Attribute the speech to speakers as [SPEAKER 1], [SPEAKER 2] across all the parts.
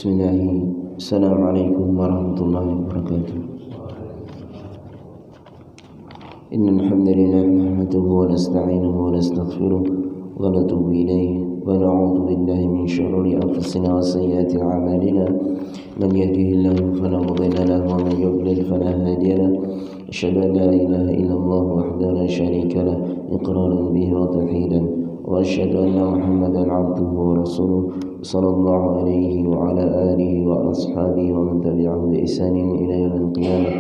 [SPEAKER 1] Bismillahirrahmanirrahim. Assalamualaikum warahmatullahi wabarakatuh. Innal hamdalillah nahmaduhu wa nasta'inuhu wa nastaghfiruh wa natubu ilayhi wa na'udzu billahi min shururi anfusina wa sayyiati a'malina. Man yahdihillahu fala mudilla lahu wa man yudlil fala hadiya lahu. Asyhadu an la ilaha illallah wahdahu la syarika lahu iqraran bihi wa tauhidan wa asyhadu anna Muhammadan 'abduhu wa rasuluh sallallahu alaihi wa ala alihi wa ashabihi wa man tabi'ahum bi ihsanin ila yaumil qiyamah.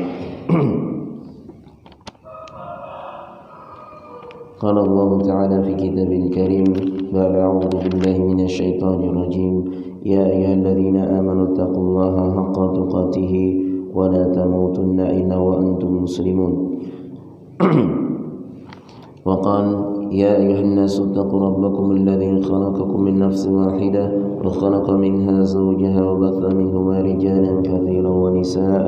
[SPEAKER 1] قال الله تعالى في كتابه الكريم بعد أعوذ بالله من الشيطان الرجيم يا أيها الذين آمنوا اتقوا الله حق تقاته ولا تموتن إلا وأنتم مسلمون. وقال يا أيها الناس اتقوا ربكم الذي خلقكم من نفس واحدة وخلق منها زوجها وبث منهما رجالا كثيرا ونساء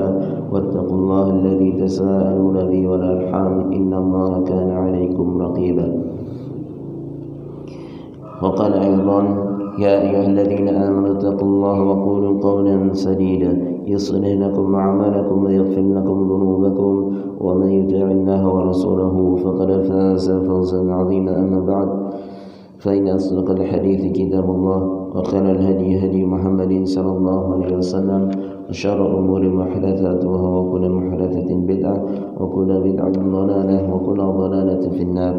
[SPEAKER 1] واتقوا الله الذي تساءلون به والأرحام إن الله كان عليكم رقيبا. وقال أيضا يا أيها الذين آمنوا اتقوا الله وقولوا قولا سديدا يصلح لكم أعمالكم ويغفر لكم ذنوبكم ومن يطع الله ورسوله فقد فاز فوزا عظيما. أما بعد فإن أصدق الحديث كتاب الله وخير الهدي هدي محمد صلى الله عليه وسلم وشر الأمور محدثاتها وكل محدثة بدعة وكل بدعة ضلالة وكل ضلالة في النار.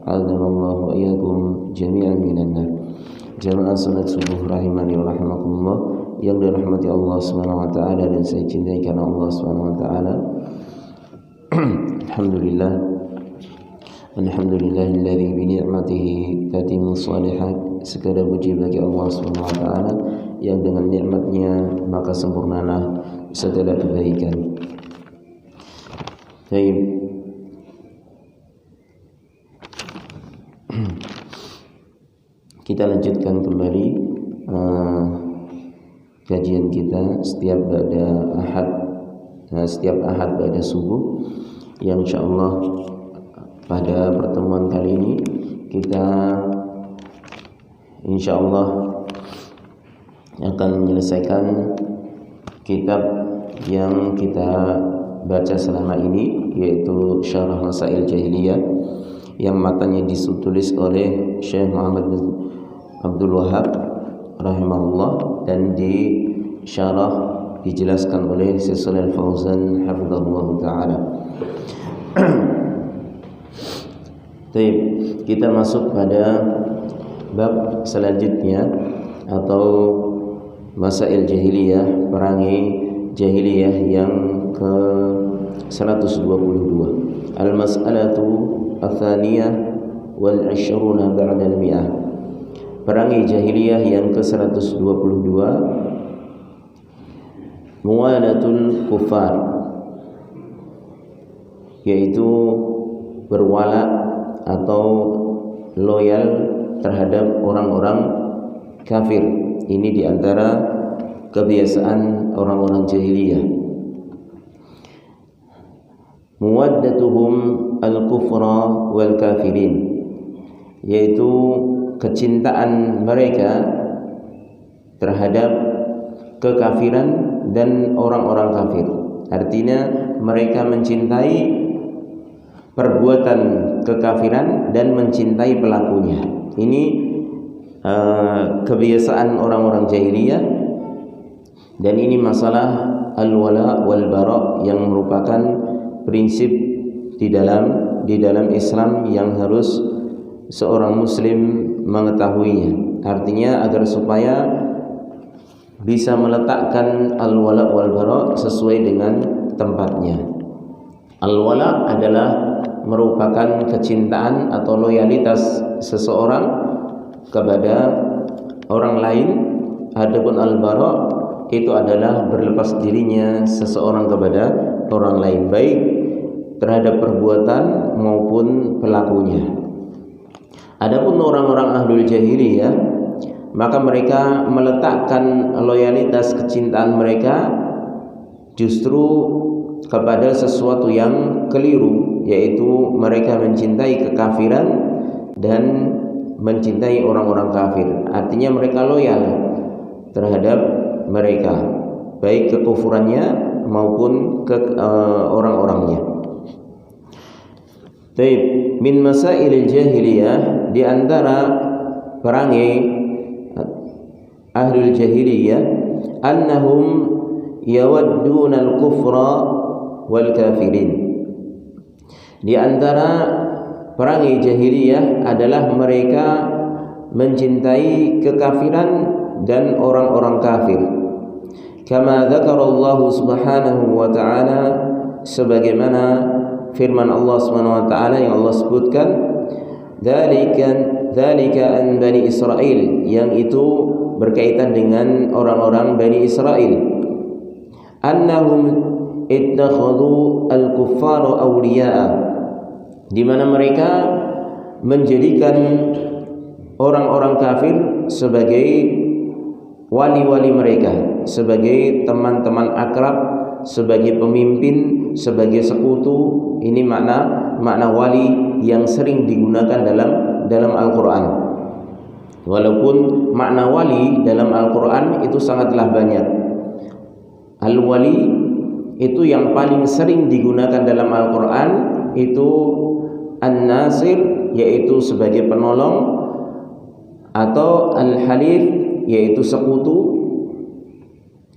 [SPEAKER 1] أعاذنا الله وإياكم جميعا من النار. Jamaah salat subuh rahimani wa rahimakumullah yang dirahmati Allah Subhanahu wa taala dan saya cintai karena Allah Subhanahu wa taala. Alhamdulillahilladzi bi ni'matihi tatimmu shalihat. Segala puji bagi Allah Subhanahu wa taala yang dengan nikmatnya maka sempurnalah segala kebaikan. Baik. Kita lanjutkan kembali kajian kita setiap ahad pada subuh, yang insyaallah pada pertemuan kali ini kita insyaallah akan menyelesaikan kitab yang kita baca selama ini, yaitu Syarah Masail Jahiliyah yang matanya ditulis oleh Syekh Muhammad bin Abdul Wahab rahimahullah dan dijelaskan oleh Syekh Shalih Al-Fauzan hafizahullah taala. Baik, kita masuk pada bab selanjutnya atau Masail Jahiliyah, perangai jahiliyah yang ke 122. Al-mas'alatu ats-tsaniyah wal 'ishruna ba'da al-mi'ah. Perangai jahiliyah yang ke-122, muwalatul kufar, yaitu berwala atau loyal terhadap orang-orang kafir. Ini diantara kebiasaan orang-orang jahiliyah. Muwaddatuhum al-kufra wal kafirin, yaitu kecintaan mereka terhadap kekafiran dan orang-orang kafir. Artinya mereka mencintai perbuatan kekafiran dan mencintai pelakunya. Ini kebiasaan orang-orang jahiliyah, dan ini masalah al-wala wal bara yang merupakan prinsip di dalam Islam yang harus seorang muslim mengetahuinya. Artinya agar supaya bisa meletakkan al-wala wal bara sesuai dengan tempatnya. Al-wala adalah merupakan kecintaan atau loyalitas seseorang kepada orang lain. Adapun al-bara itu adalah berlepas dirinya seseorang kepada orang lain, baik terhadap perbuatan maupun pelakunya. Adapun orang-orang ahlul jahiliyah, maka mereka meletakkan loyalitas kecintaan mereka justru kepada sesuatu yang keliru, yaitu mereka mencintai kekafiran dan mencintai orang-orang kafir. Artinya mereka loyal terhadap mereka, baik kekufurannya maupun orang-orangnya. Taib, min masailil jahiliyah, di antara perangai ahlul jahiliyah, annahum yawadduna al-kufra wal kafirin. Di antara perangai jahiliyah adalah mereka mencintai kekafiran dan orang-orang kafir. Kama dzakarallahu subhanahu wa ta'ala, sebagaimana firman Allah subhanahu wa ta'ala yang Allah sebutkan, dzalika an bani Israil, yang itu berkaitan dengan orang-orang Bani Israel, annahum ittakhadhu al-kuffara awliya'a, di mana mereka menjadikan orang-orang kafir sebagai wali-wali mereka, sebagai teman-teman akrab, sebagai pemimpin, sebagai sekutu. Ini makna wali yang sering digunakan dalam Al-Qur'an. Walaupun makna wali dalam Al-Qur'an itu sangatlah banyak. Al-wali itu yang paling sering digunakan dalam Al-Qur'an itu An-Nasir, yaitu sebagai penolong, atau Al-Halif, yaitu sekutu,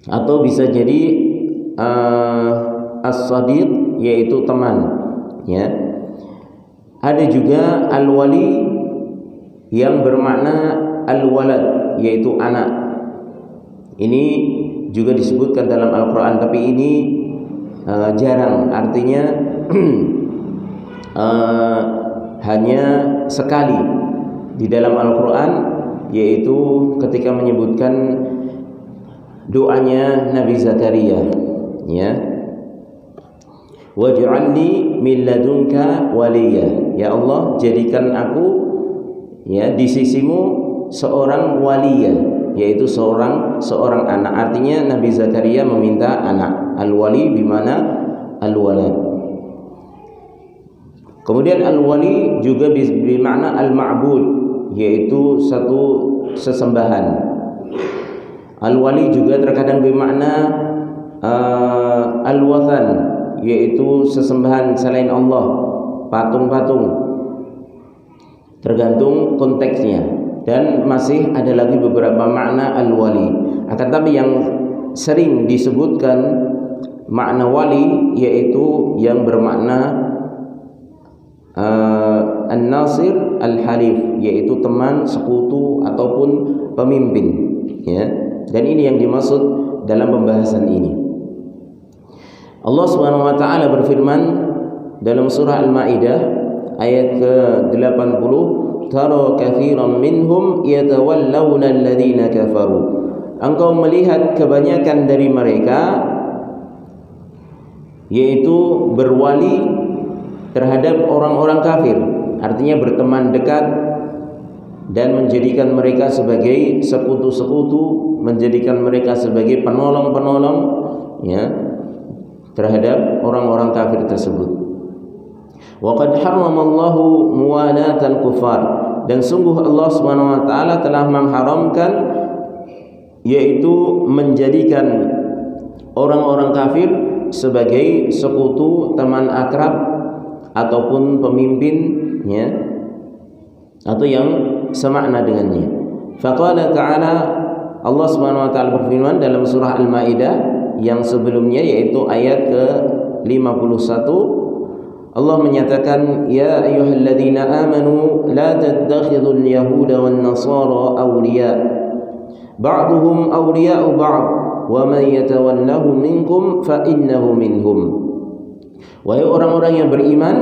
[SPEAKER 1] atau bisa jadi As-Sadiq, yaitu teman, ya. Ada juga Al-Wali yang bermakna Al-Walad, yaitu anak. Ini juga disebutkan dalam Al-Qur'an, tapi ini jarang, artinya hanya sekali di dalam Al-Qur'an, yaitu ketika menyebutkan doanya Nabi Zakaria, ya, waj'alni min ladunka waliya, ya Allah, jadikan aku, ya, di sisimu seorang waliya, yaitu seorang anak. Artinya Nabi Zakaria meminta anak. Al-wali bimana al-walad. Kemudian al-wali juga bermakna al-ma'bud, yaitu satu sesembahan. Al-wali juga terkadang bermakna al-wathan, yaitu sesembahan selain Allah, patung-patung, tergantung konteksnya. Dan masih ada lagi beberapa makna al-wali. Akan tapi yang sering disebutkan makna wali yaitu yang bermakna An-Nasir Al-Halif, yaitu teman, sekutu, ataupun pemimpin, ya. Dan ini yang dimaksud dalam pembahasan ini. Allah Subhanahu wa taala berfirman dalam surah Al-Maidah ayat ke-80, "Tara katsiran minhum yatawallawna alladziina kafaru." Engkau melihat kebanyakan dari mereka yaitu berwali terhadap orang-orang kafir, artinya berteman dekat dan menjadikan mereka sebagai sekutu-sekutu, menjadikan mereka sebagai penolong-penolong, ya, terhadap orang-orang kafir tersebut. Wa qad harramallahu muwalatal kuffar, dan sungguh Allah Subhanahu wa taala telah mengharamkan, yaitu menjadikan orang-orang kafir sebagai sekutu, teman akrab, ataupun pemimpinnya, atau yang semakna dengannya. Faqala ta'ala, Allah Subhanahu wa taala berfirman dalam surah Al-Maidah yang sebelumnya, yaitu ayat ke-51, Allah menyatakan, "Ya ayyuhalladzina amanu la tattakhidhul yahuda wan nasara awliya ba'duhum awliya'u ba'd wa man yatawallahu minkum fa innahu minhum." Wahai orang-orang yang beriman,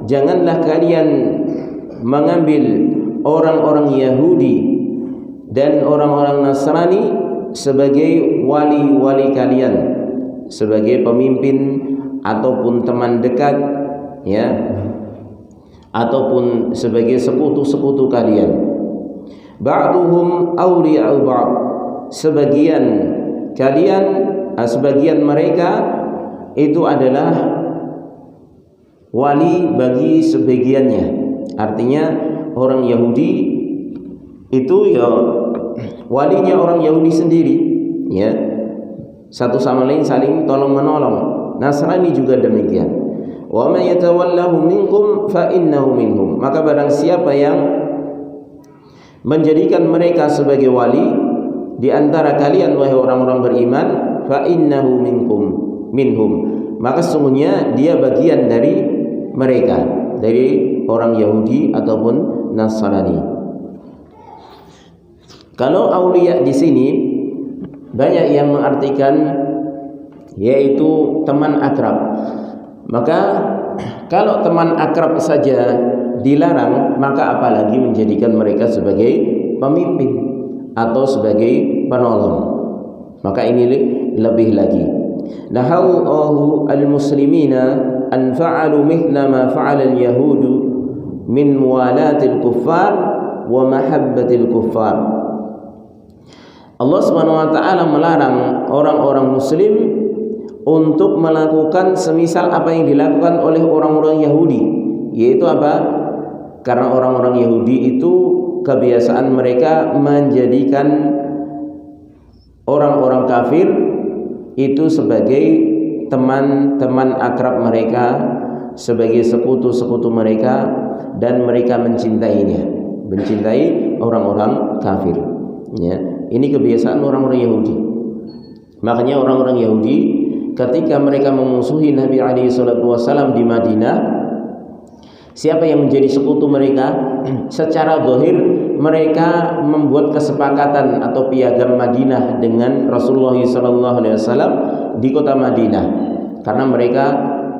[SPEAKER 1] janganlah kalian mengambil orang-orang Yahudi dan orang-orang Nasrani sebagai wali-wali kalian, sebagai pemimpin ataupun teman dekat, ya, ataupun sebagai sekutu-sekutu kalian. Ba'duhum awliya'u ba'd, sebagian kalian, sebagian mereka itu adalah wali bagi sebagiannya. Artinya orang Yahudi itu ya walinya orang Yahudi sendiri, ya. Satu sama lain saling tolong menolong. Nasrani juga demikian. Wa may yatawallahu minkum fa innahu minhum. Maka barang siapa yang menjadikan mereka sebagai wali di antara kalian wahai orang-orang beriman, fa innahu minhum. Maka sesungguhnya dia bagian dari mereka, dari orang Yahudi ataupun Nasrani. Kalau aulia di sini banyak yang mengartikan yaitu teman akrab. Maka kalau teman akrab saja dilarang, maka apalagi menjadikan mereka sebagai pemimpin atau sebagai penolong. Maka ini lebih lagi. Nahallahu al-muslimina an fa'alu mithla ma fa'ala al-yahudu min muwalatil kuffar wa mahabbatil kuffar. Allah Subhanahu wa taala melarang orang-orang muslim untuk melakukan semisal apa yang dilakukan oleh orang-orang Yahudi. Yaitu apa? Karena orang-orang Yahudi itu kebiasaan mereka menjadikan orang-orang kafir itu sebagai teman-teman akrab mereka, sebagai sekutu-sekutu mereka, dan mereka mencintai orang-orang kafir. Ya, ini kebiasaan orang-orang Yahudi. Makanya orang-orang Yahudi ketika mereka memusuhi Nabi SAW di Madinah, siapa yang menjadi sekutu mereka? Secara zahir mereka membuat kesepakatan atau piagam Madinah dengan Rasulullah SAW di kota Madinah karena mereka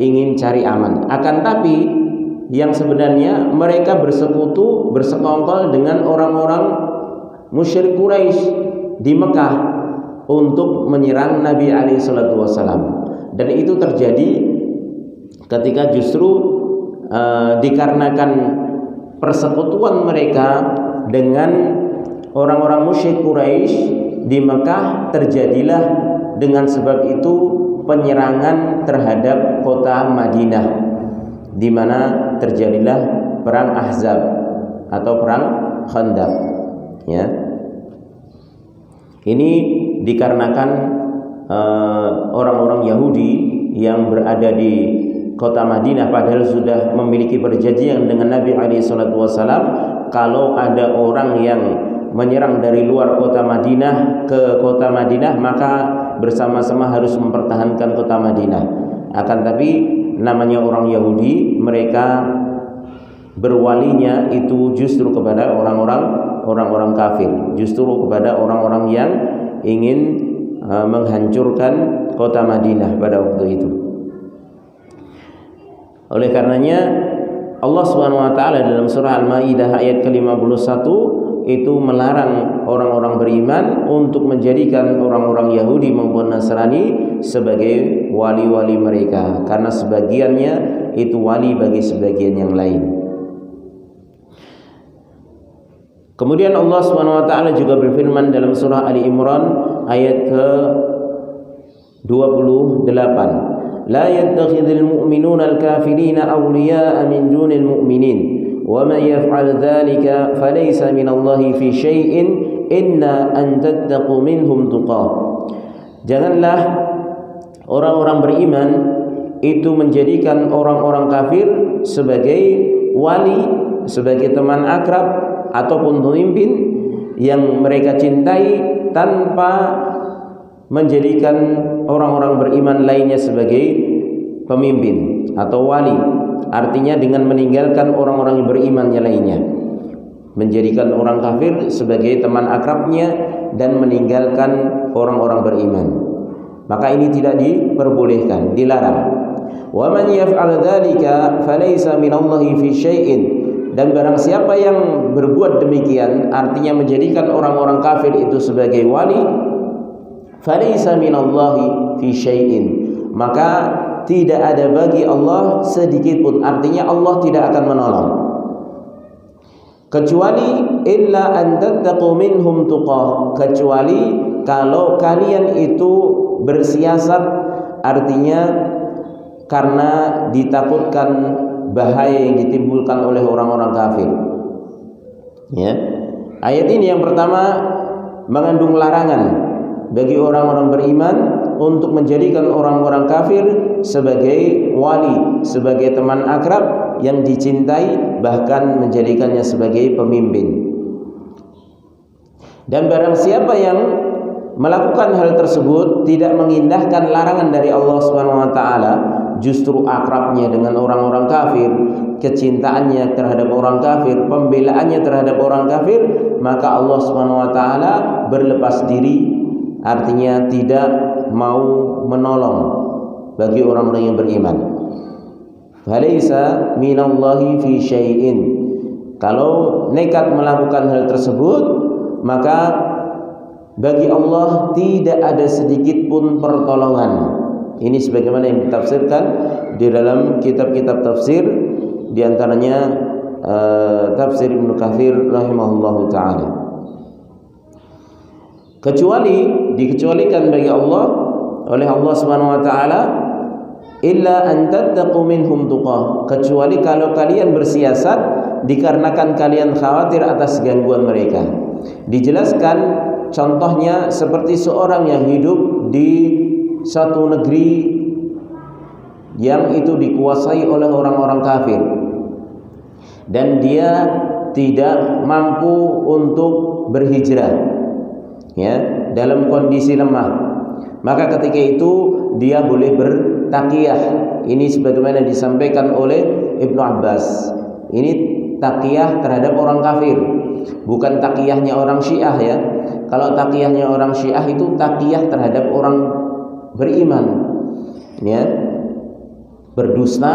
[SPEAKER 1] ingin cari aman. Akan tapi yang sebenarnya mereka bersekutu, bersekongkol dengan orang-orang musyrik Quraisy di Mekah untuk menyerang Nabi SAW. Dan itu terjadi ketika justru dikarenakan persekutuan mereka dengan orang-orang musyrik Quraisy di Mekah, terjadilah dengan sebab itu penyerangan terhadap kota Madinah, di mana terjadilah perang Ahzab atau perang Khandaq. Ya, ini dikarenakan orang-orang Yahudi yang berada di kota Madinah padahal sudah memiliki perjanjian dengan Nabi SAW, kalau ada orang yang menyerang dari luar kota Madinah ke kota Madinah, maka bersama-sama harus mempertahankan kota Madinah. Akan tapi namanya orang Yahudi, mereka berwalinya itu justru kepada orang-orang kafir, justru kepada orang-orang yang ingin menghancurkan kota Madinah pada waktu itu. Oleh karenanya Allah Subhanahu wa taala dalam surah Al-Maidah ayat ke-51 itu melarang orang-orang beriman untuk menjadikan orang-orang Yahudi maupun Nasrani sebagai wali-wali mereka, karena sebagiannya itu wali bagi sebagian yang lain. Kemudian Allah Subhanahu wa taala juga berfirman dalam surah Ali Imran ayat ke-28, la yattakhidhul mu'minuna al-kafirina awliya'a min dunil mu'minin wa man yaf'al dhalika falaysa minallahi fi syai'in inna an tattaqu minhum tuqah. Janganlah orang-orang beriman itu menjadikan orang-orang kafir sebagai wali, sebagai teman akrab ataupun pemimpin yang mereka cintai, tanpa menjadikan orang-orang beriman lainnya sebagai pemimpin atau wali. Artinya dengan meninggalkan orang-orang yang beriman yang lainnya, menjadikan orang kafir sebagai teman akrabnya dan meninggalkan orang-orang beriman. Maka ini tidak diperbolehkan, dilarang. Wa man yaf'al dzalika falaysa minallahi fi syai'in. Dan barang siapa yang berbuat demikian, artinya menjadikan orang-orang kafir itu sebagai wali, falaysa minallahi fi syai'in, maka tidak ada bagi Allah sedikit pun, artinya Allah tidak akan menolong, kecuali illa an tattaqu minhum tuqah, kecuali kalau kalian itu bersiasat, artinya karena ditakutkan bahaya yang ditimbulkan oleh orang-orang kafir. Ya. Ayat ini yang pertama mengandung larangan bagi orang-orang beriman untuk menjadikan orang-orang kafir sebagai wali, sebagai teman akrab yang dicintai, bahkan menjadikannya sebagai pemimpin. Dan barang siapa yang melakukan hal tersebut tidak mengindahkan larangan dari Allah Subhanahu wa taala, justru akrabnya dengan orang-orang kafir, kecintaannya terhadap orang kafir, pembelaannya terhadap orang kafir, maka Allah Subhanahu wa taala berlepas diri, artinya tidak mau menolong bagi orang-orang yang beriman. Falaisa minallahi fi syai'in. Kalau nekat melakukan hal tersebut, maka bagi Allah tidak ada sedikit pun pertolongan. Ini sebagaimana yang ditafsirkan di dalam kitab-kitab tafsir, di antaranya tafsir Ibnu Katsir rahimahullahu taala. Dikecualikan bagi Allah oleh Allah Subhanahu wa taala, illa an tattaqu minhum tuqah, kecuali kalau kalian bersiasat dikarenakan kalian khawatir atas gangguan mereka. Dijelaskan contohnya seperti seorang yang hidup di satu negeri yang itu dikuasai oleh orang-orang kafir dan dia tidak mampu untuk berhijrah, ya, dalam kondisi lemah. Maka ketika itu dia boleh bertaqiyah. Ini sebagaimana disampaikan oleh Ibnu Abbas. Ini taqiyah terhadap orang kafir, bukan taqiyahnya orang Syiah, ya. Kalau taqiyahnya orang Syiah itu taqiyah terhadap orang beriman, ya, berdusta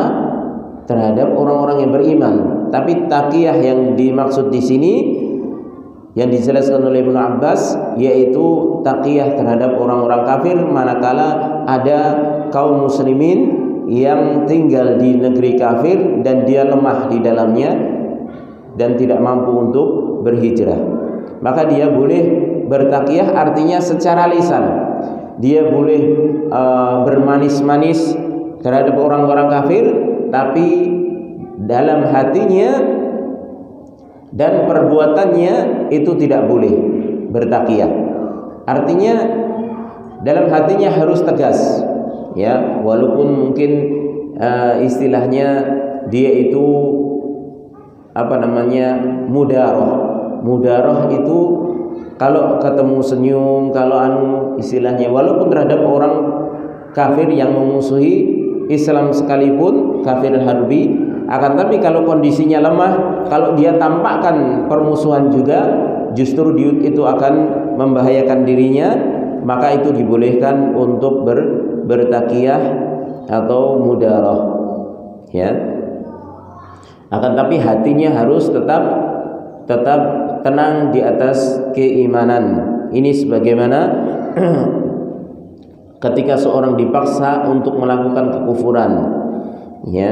[SPEAKER 1] terhadap orang-orang yang beriman. Tapi taqiyah yang dimaksud di sini yang dijelaskan oleh Ibnu Abbas yaitu taqiyah terhadap orang-orang kafir manakala ada kaum muslimin yang tinggal di negeri kafir dan dia lemah di dalamnya dan tidak mampu untuk berhijrah. Maka dia boleh bertaqiyah, artinya secara lisan dia boleh bermanis-manis terhadap orang-orang kafir, tapi dalam hatinya dan perbuatannya itu tidak boleh bertaqiyah. Artinya dalam hatinya harus tegas, ya, walaupun mungkin istilahnya dia itu mudarah itu kalau ketemu senyum, kalau istilahnya walaupun terhadap orang kafir yang memusuhi Islam sekalipun, kafir harbi, akan tapi kalau kondisinya lemah, kalau dia tampakkan permusuhan juga, justru itu akan membahayakan dirinya, maka itu dibolehkan untuk bertaqiyah atau mudarah, ya. Akan tapi hatinya harus tetap tenang di atas keimanan. Ini sebagaimana ketika seorang dipaksa untuk melakukan kekufuran, ya.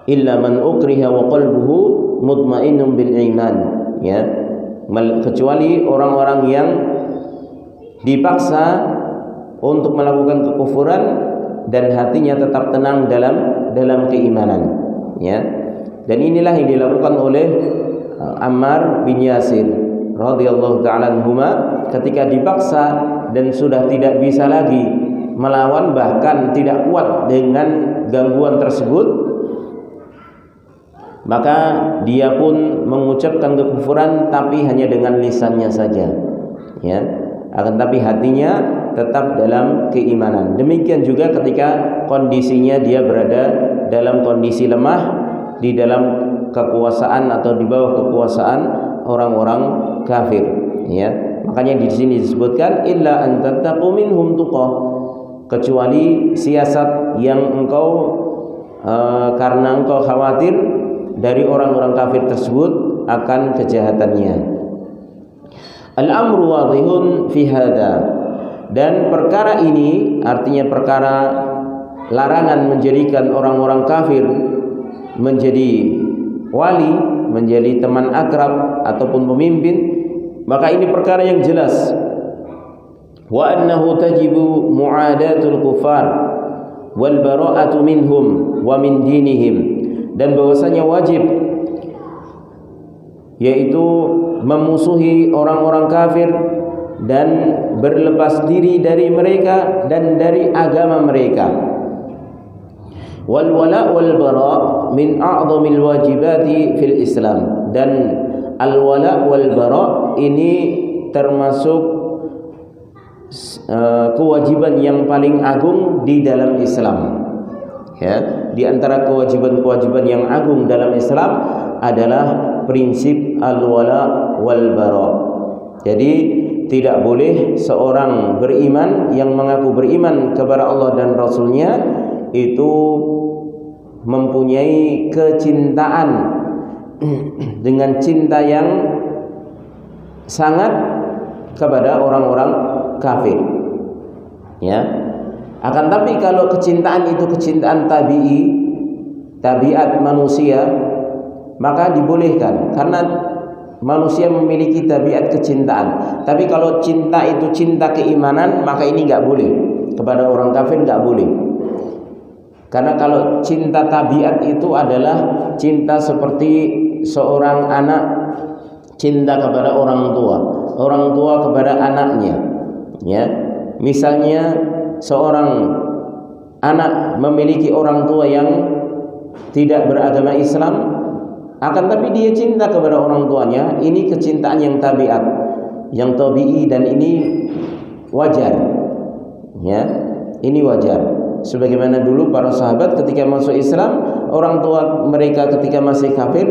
[SPEAKER 1] Illa man ukriha wa qalbuhu mutmainnun bil iman, ya. Kecuali orang-orang yang dipaksa untuk melakukan kekufuran dan hatinya tetap tenang dalam keimanan, ya. Dan inilah yang dilakukan oleh Ammar bin Yasir radhiyallahu ta'ala anhuma ketika dipaksa dan sudah tidak bisa lagi melawan, bahkan tidak kuat dengan gangguan tersebut, maka dia pun mengucapkan kekufuran tapi hanya dengan lisannya saja, ya. Akan tapi hatinya tetap dalam keimanan. Demikian juga ketika kondisinya dia berada dalam kondisi lemah di dalam kekuasaan atau di bawah kekuasaan orang-orang kafir, ya. Makanya di sini disebutkan illa an tattaqu minhum tuqah, kecuali siasat yang engkau karena engkau khawatir dari orang-orang kafir tersebut akan kejahatannya. Al-amru wadihun fi hadza, dan perkara ini artinya perkara larangan menjadikan orang-orang kafir menjadi wali, menjadi teman akrab ataupun pemimpin, maka ini perkara yang jelas. Wa annahu tajibu mu'adatul kufar wal bara'atu minhum wa min dinihim, dan bahwasanya wajib, yaitu memusuhi orang-orang kafir dan berlepas diri dari mereka dan dari agama mereka. Wal wala wal bara min a'dhamil wajibati fil Islam, dan al wala wal bara ini termasuk kewajiban yang paling agung di dalam Islam. Ya, di antara kewajiban-kewajiban yang agung dalam Islam adalah prinsip al-wala wal bara. Jadi tidak boleh seorang beriman yang mengaku beriman kepada Allah dan Rasul-Nya itu mempunyai kecintaan dengan cinta yang sangat kepada orang-orang kafir. Ya. Akan tapi kalau kecintaan itu kecintaan tabiat manusia, maka dibolehkan karena manusia memiliki tabiat kecintaan. Tapi kalau cinta itu cinta keimanan, maka ini nggak boleh. Kepada orang kafir nggak boleh. Karena kalau cinta tabiat itu adalah cinta seperti seorang anak cinta kepada orang tua kepada anaknya. Ya, misalnya seorang anak memiliki orang tua yang tidak beragama Islam, akan tapi dia cinta kepada orang tuanya, ini kecintaan yang tabiat, yang tabii, dan ini wajar. Ya, ini wajar. Sebagaimana dulu para sahabat ketika masuk Islam, orang tua mereka ketika masih kafir,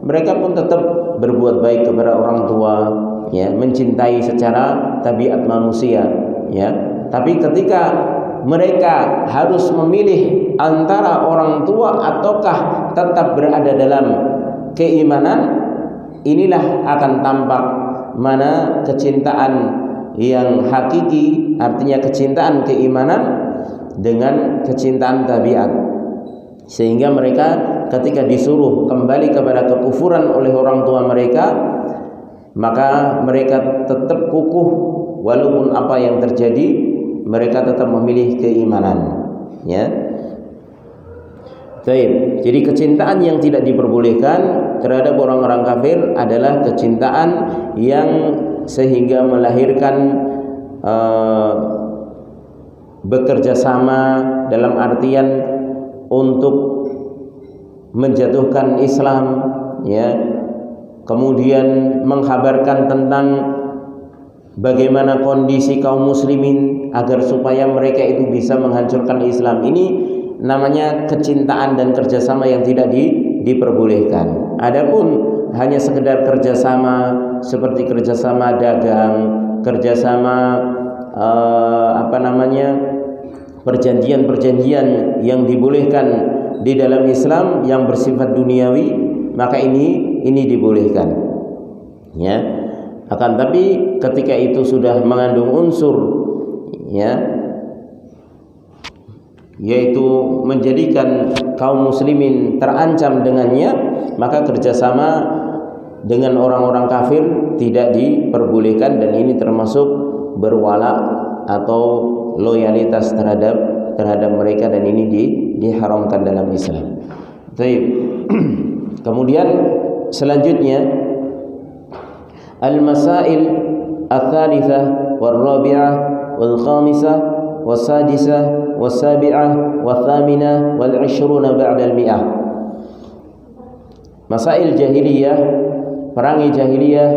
[SPEAKER 1] mereka pun tetap berbuat baik kepada orang tua, ya, mencintai secara tabiat manusia, ya. Tapi ketika mereka harus memilih antara orang tua ataukah tetap berada dalam keimanan, inilah akan tampak mana kecintaan yang hakiki, artinya kecintaan keimanan dengan kecintaan tabiat. Sehingga mereka ketika disuruh kembali kepada kekufuran oleh orang tua mereka, maka mereka tetap kukuh walaupun apa yang terjadi, mereka tetap memilih keimanan. Ya. Baik. Jadi kecintaan yang tidak diperbolehkan terhadap orang-orang kafir adalah kecintaan yang sehingga melahirkan bekerja sama dalam artian untuk menjatuhkan Islam, ya. Kemudian menghabarkan tentang bagaimana kondisi kaum muslimin agar supaya mereka itu bisa menghancurkan Islam. Ini namanya kecintaan dan kerjasama yang tidak diperbolehkan. Adapun hanya sekedar kerjasama seperti kerjasama dagang, kerjasama perjanjian-perjanjian yang dibolehkan di dalam Islam yang bersifat duniawi, maka ini dibolehkan. Ya. Akan tapi ketika itu sudah mengandung unsur, ya, yaitu menjadikan kaum muslimin terancam dengannya, maka kerjasama dengan orang-orang kafir tidak diperbolehkan, dan ini termasuk berwala atau loyalitas terhadap mereka, dan ini diharamkan dalam Islam. Baik. Kemudian selanjutnya al-masail al-thalithah wal-rabi'ah wal-khamisah wal-sadisah wal-sabi'ah wal-thaminah wal-'ishruna ba'da al-mi'ah. Masail jahiliyah, perangi jahiliyah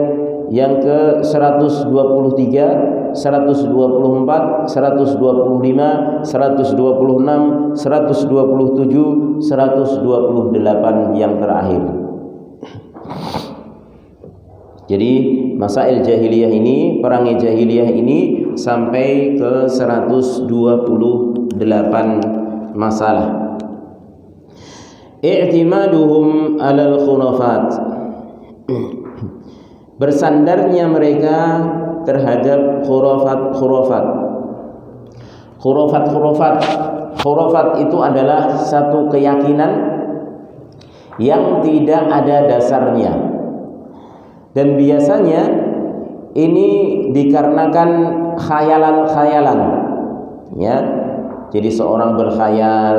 [SPEAKER 1] yang ke 123, 124, 125, 126, 127, 128 yang terakhir. Jadi masail jahiliyah ini, perangi jahiliyah ini sampai ke 128 masalah. I'timaduhum 'alal khurafat. Bersandarnya mereka terhadap khurafat. Khurafat itu adalah satu keyakinan yang tidak ada dasarnya. Dan biasanya ini dikarenakan khayalan-khayalan, ya. Jadi seorang berkhayal,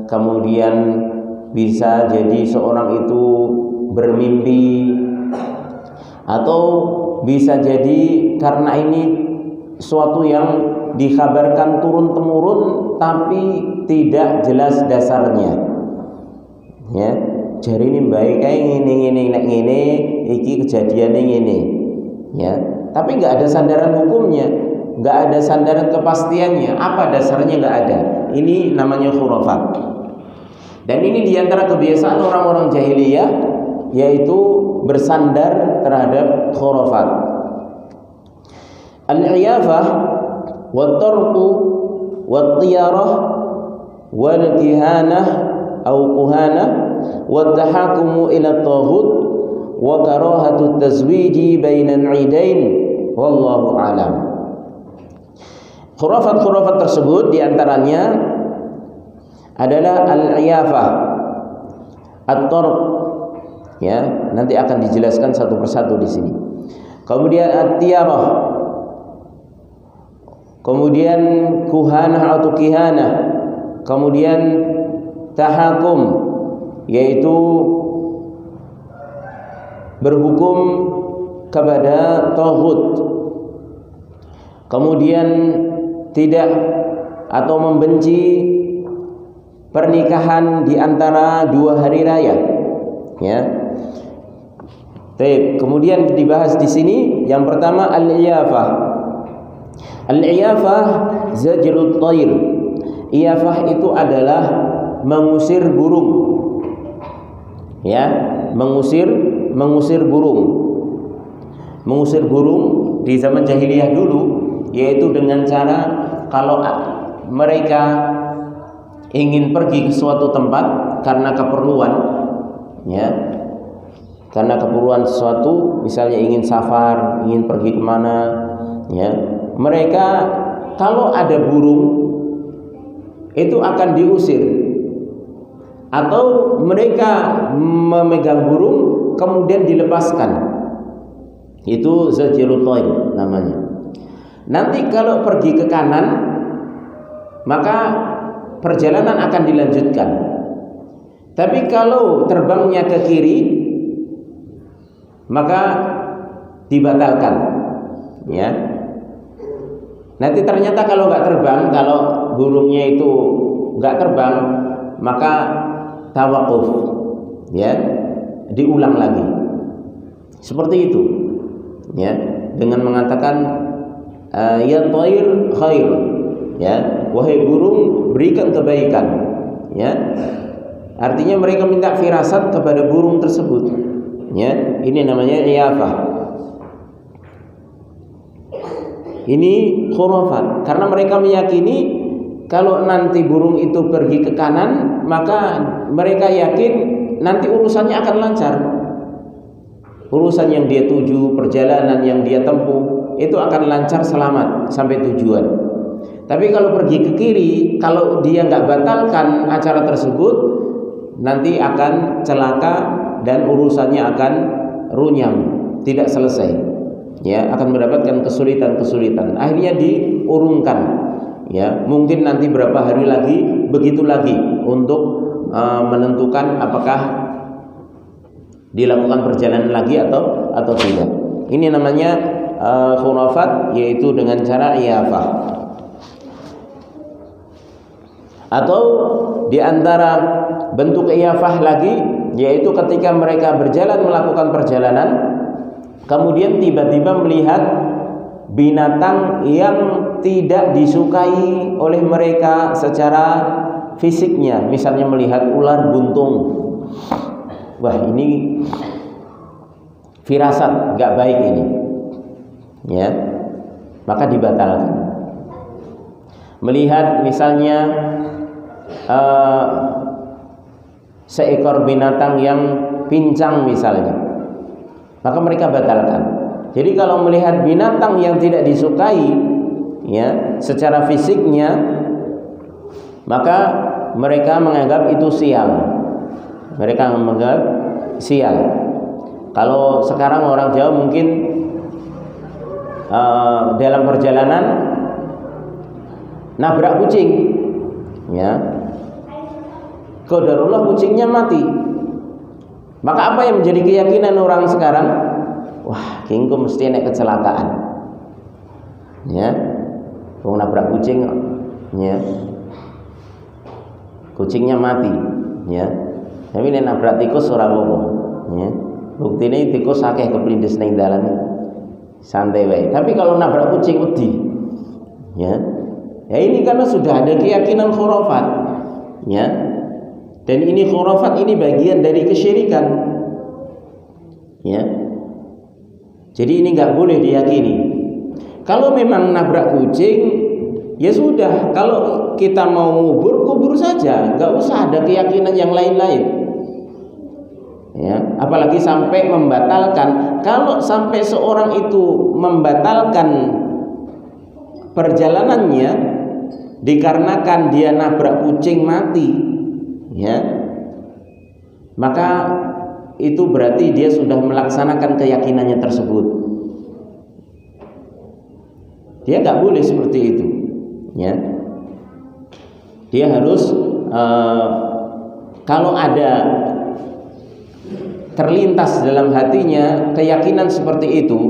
[SPEAKER 1] kemudian bisa jadi seorang itu bermimpi, atau bisa jadi karena ini suatu yang dikabarkan turun temurun tapi tidak jelas dasarnya. Ya, jari ini baik kayak ngene iki kejadiannya ngene. Ya, tapi nggak ada sandaran hukumnya, nggak ada sandaran kepastiannya. Apa dasarnya nggak ada. Ini namanya khurafat. Dan ini diantara kebiasaan orang-orang jahiliyah, yaitu bersandar terhadap khurafat. Al-iyafah wat-tarqu wat-tiyarah wal-kihanah atau kuhanah wat-tahakumu ila at-taghut wa karahatu at-tazwiji bainal 'idain wallahu a'lam. Khurafat-khurafat tersebut diantaranya adalah al-iyafah, at-tarq, ya, nanti akan dijelaskan satu persatu di sini. Kemudian at-tiyarah, kemudian kuhanah atau kihanah, kemudian tahakum, yaitu berhukum kepada taghut, kemudian tidak atau membenci pernikahan di antara dua hari raya, ya. Baik, kemudian dibahas di sini yang pertama al-iyafah. Al-iyafah zajrut thair. Iyafah itu adalah mengusir burung. Ya, mengusir burung. Mengusir burung di zaman jahiliyah dulu, yaitu dengan cara kalau mereka ingin pergi ke suatu tempat karena keperluan, ya, karena keperluan sesuatu, misalnya ingin safar, ingin pergi kemana, ya, mereka kalau ada burung itu akan diusir, atau mereka memegang burung kemudian dilepaskan. Itu zajrut thair namanya. Nanti kalau pergi ke kanan, maka perjalanan akan dilanjutkan. Tapi kalau terbangnya ke kiri, maka dibatalkan, ya. Nanti ternyata kalau nggak terbang, kalau burungnya itu nggak terbang, maka tawakuf, ya, diulang lagi. Seperti itu, ya, dengan mengatakan ya thair khair, ya, wahai burung berikan kebaikan, ya. Artinya mereka minta firasat kepada burung tersebut, ya. Ini namanya iyafah. Ini khurafat, karena mereka meyakini kalau nanti burung itu pergi ke kanan, maka mereka yakin nanti urusannya akan lancar. Urusan yang dia tuju, perjalanan yang dia tempuh, itu akan lancar selamat sampai tujuan. Tapi kalau pergi ke kiri, kalau dia nggak batalkan acara tersebut, nanti akan celaka dan urusannya akan runyam, tidak selesai, ya, akan mendapatkan kesulitan. Akhirnya diurungkan, ya, mungkin nanti berapa hari lagi, begitu lagi untuk menentukan apakah dilakukan perjalanan lagi atau tidak. Ini namanya khurafat, yaitu dengan cara iyafah. Atau di antara bentuk iyafah lagi, yaitu ketika mereka berjalan melakukan perjalanan, kemudian tiba-tiba melihat binatang yang tidak disukai oleh mereka secara fisiknya, misalnya melihat ular buntung. Wah, ini firasat gak baik ini, ya, maka dibatalkan. Melihat misalnya seekor binatang yang pincang misalnya, maka mereka batalkan. Jadi kalau melihat binatang yang tidak disukai, ya, secara fisiknya, maka mereka menganggap itu sial. Mereka menganggap sial. Kalau sekarang orang Jawa mungkin dalam perjalanan nabrak kucing, ya, qadarullah kucingnya mati. Maka apa yang menjadi keyakinan orang sekarang? wah kengko mesti nek kecelakaan. Ya. Wong nabrak kucing ya. Kucingnya mati, ya. Tapi nek nabrak tikus ora apa-apa, ya. Buktine tikus akeh keplindes ning dalan. Santai wae. Tapi kalau nabrak kucing wedi. Ya. Ya ini karena sudah ada keyakinan khurafat. Ya. Dan ini khurafat ini bagian dari kesyirikan. Ya. Jadi ini enggak boleh diyakini. Kalau memang nabrak kucing, ya sudah, kalau kita mau kubur saja, nggak usah ada keyakinan yang lain-lain. Ya, apalagi sampai membatalkan. Kalau sampai seorang itu membatalkan perjalanannya dikarenakan dia nabrak kucing mati, ya, maka itu berarti dia sudah melaksanakan keyakinannya tersebut. Dia nggak boleh seperti itu. Ya, dia harus kalau ada terlintas dalam hatinya keyakinan seperti itu,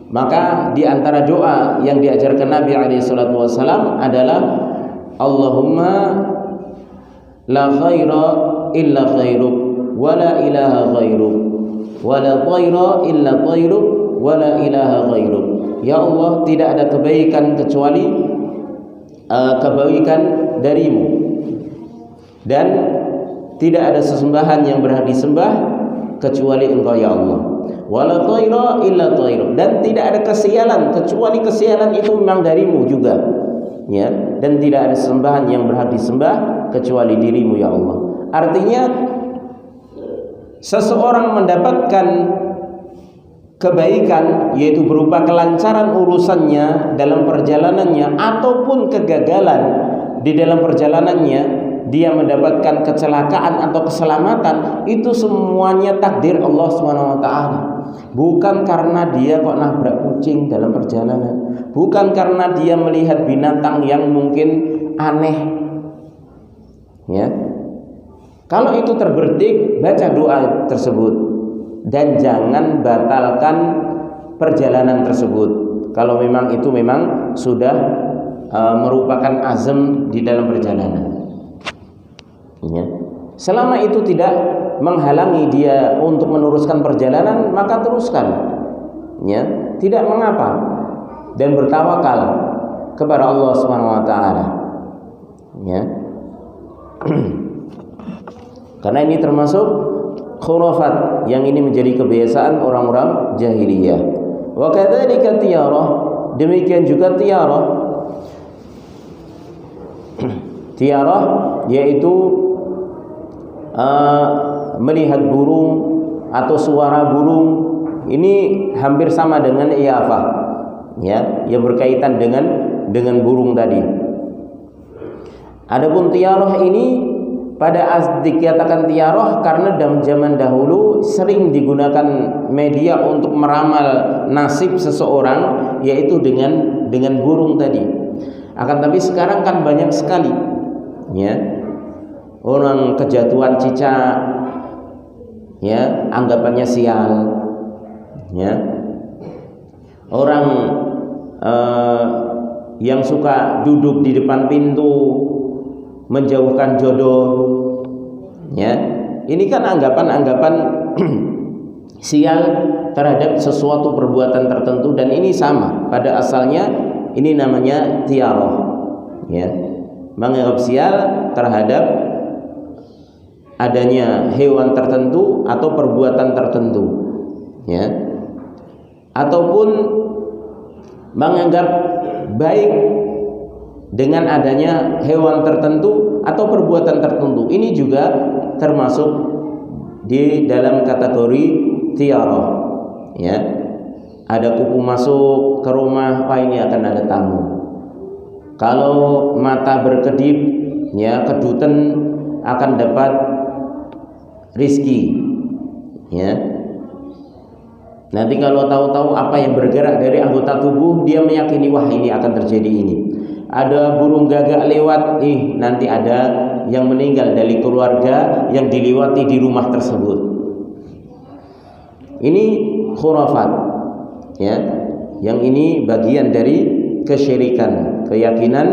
[SPEAKER 1] maka di antara doa yang diajarkan Nabi SAW adalah Allahumma la khaira illa khairuk wa la ilaha ghairuk wa la thaira illa thairuk wa la ilaha ghairuk. Ya Allah, tidak ada kebaikan kecuali kebaikan darimu, dan tidak ada sesembahan yang berhak disembah kecuali Engkau ya Allah. Wala thaira illa thairuk, dan tidak ada kesialan kecuali kesialan itu memang darimu juga, ya. Dan tidak ada sesembahan yang berhak disembah kecuali dirimu ya Allah. Artinya seseorang mendapatkan kebaikan, yaitu berupa kelancaran urusannya dalam perjalanannya ataupun kegagalan di dalam perjalanannya, dia mendapatkan kecelakaan atau keselamatan, itu semuanya takdir Allah SWT. Bukan karena dia kok nabrak kucing dalam perjalanan, bukan karena dia melihat binatang yang mungkin aneh, ya. Kalau itu terbertik, baca doa tersebut dan jangan batalkan perjalanan tersebut. Kalau memang itu memang sudah merupakan azam di dalam perjalanan, ya. Selama itu tidak menghalangi dia untuk meneruskan perjalanan, maka teruskan, ya, tidak mengapa, dan bertawakal kepada Allah SWT, ya. Karena ini termasuk khurafat yang ini menjadi kebiasaan orang-orang jahiliyah. Wa kadzalika tiyarah, demikian juga tiyarah. Tiyarah yaitu melihat burung atau suara burung, ini hampir sama dengan iyafah, ya, yang berkaitan dengan burung tadi. Adapun tiyarah ini dikatakan tiaroh karena dalam zaman dahulu sering digunakan media untuk meramal nasib seseorang, yaitu dengan burung tadi. Akan tapi sekarang kan banyak sekali, ya, orang kejatuhan cicak, ya, anggapannya sial, ya. Orang yang suka duduk di depan pintu menjauhkan jodoh, ya. Ini kan anggapan-anggapan sial terhadap sesuatu perbuatan tertentu, dan ini sama pada asalnya, ini namanya tiaroh, ya, menganggap sial terhadap adanya hewan tertentu atau perbuatan tertentu, ya, ataupun menganggap baik dengan adanya hewan tertentu atau perbuatan tertentu. Ini juga termasuk di dalam kategori tiaroh, ya. Ada kupu masuk ke rumah, wah ini akan ada tamu. Kalau mata berkedip, ya, kedutan akan dapat rizki, ya. Nanti kalau tahu-tahu apa yang bergerak dari anggota tubuh, dia meyakini wah ini akan terjadi ini. Ada burung gagak lewat, nanti ada yang meninggal dari keluarga yang diliwati di rumah tersebut. Ini khurafat, ya. Yang ini bagian dari kesyirikan, keyakinan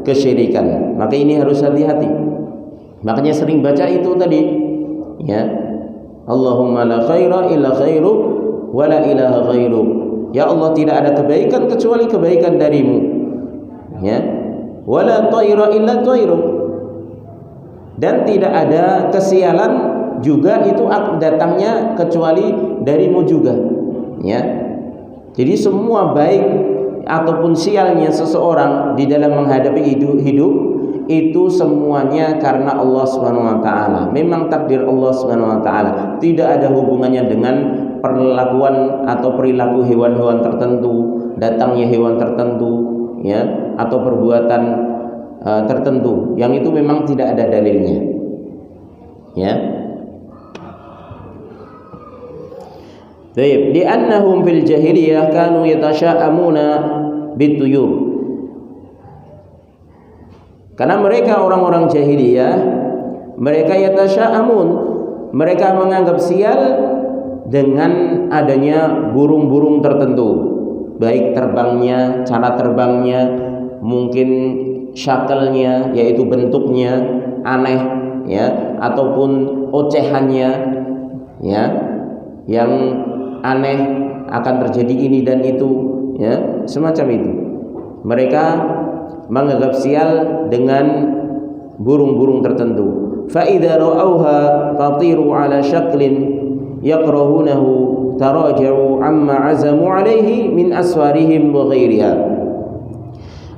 [SPEAKER 1] kesyirikan. Maka ini harus hati-hati. Makanya sering baca itu tadi, ya. Allahumma la khaira illa khairuk wa la ilaha ghairuk. Ya Allah, tidak ada kebaikan kecuali kebaikan darimu, ya. Wala thaira illa thairuk. Dan tidak ada kesialan juga itu datangnya kecuali darimu juga, ya. Jadi semua baik ataupun sialnya seseorang di dalam menghadapi hidup itu semuanya karena Allah Subhanahu wa taala. Memang takdir Allah Subhanahu wa taala. Tidak ada hubungannya dengan perlakuan atau perilaku hewan-hewan tertentu, datangnya hewan tertentu, ya, atau perbuatan tertentu. Yang itu memang tidak ada dalilnya. Ya. Baik, li'annahum fil jahiliyah kanu yatasha'amuna bituyur. Karena mereka orang-orang jahiliyah, mereka yatasha'amun, mereka menganggap sial dengan adanya burung-burung tertentu, baik terbangnya, cara terbangnya, mungkin syakalnya, yaitu bentuknya aneh, ya, ataupun ocehannya, ya, yang aneh akan terjadi ini dan itu, ya, semacam itu. Mereka menganggap sial dengan burung-burung tertentu. Fa idza ra'awha tatiru ala syaklin yakrahunahu taraja'u amma azamu alaihi min aswarihim wa ghairiha.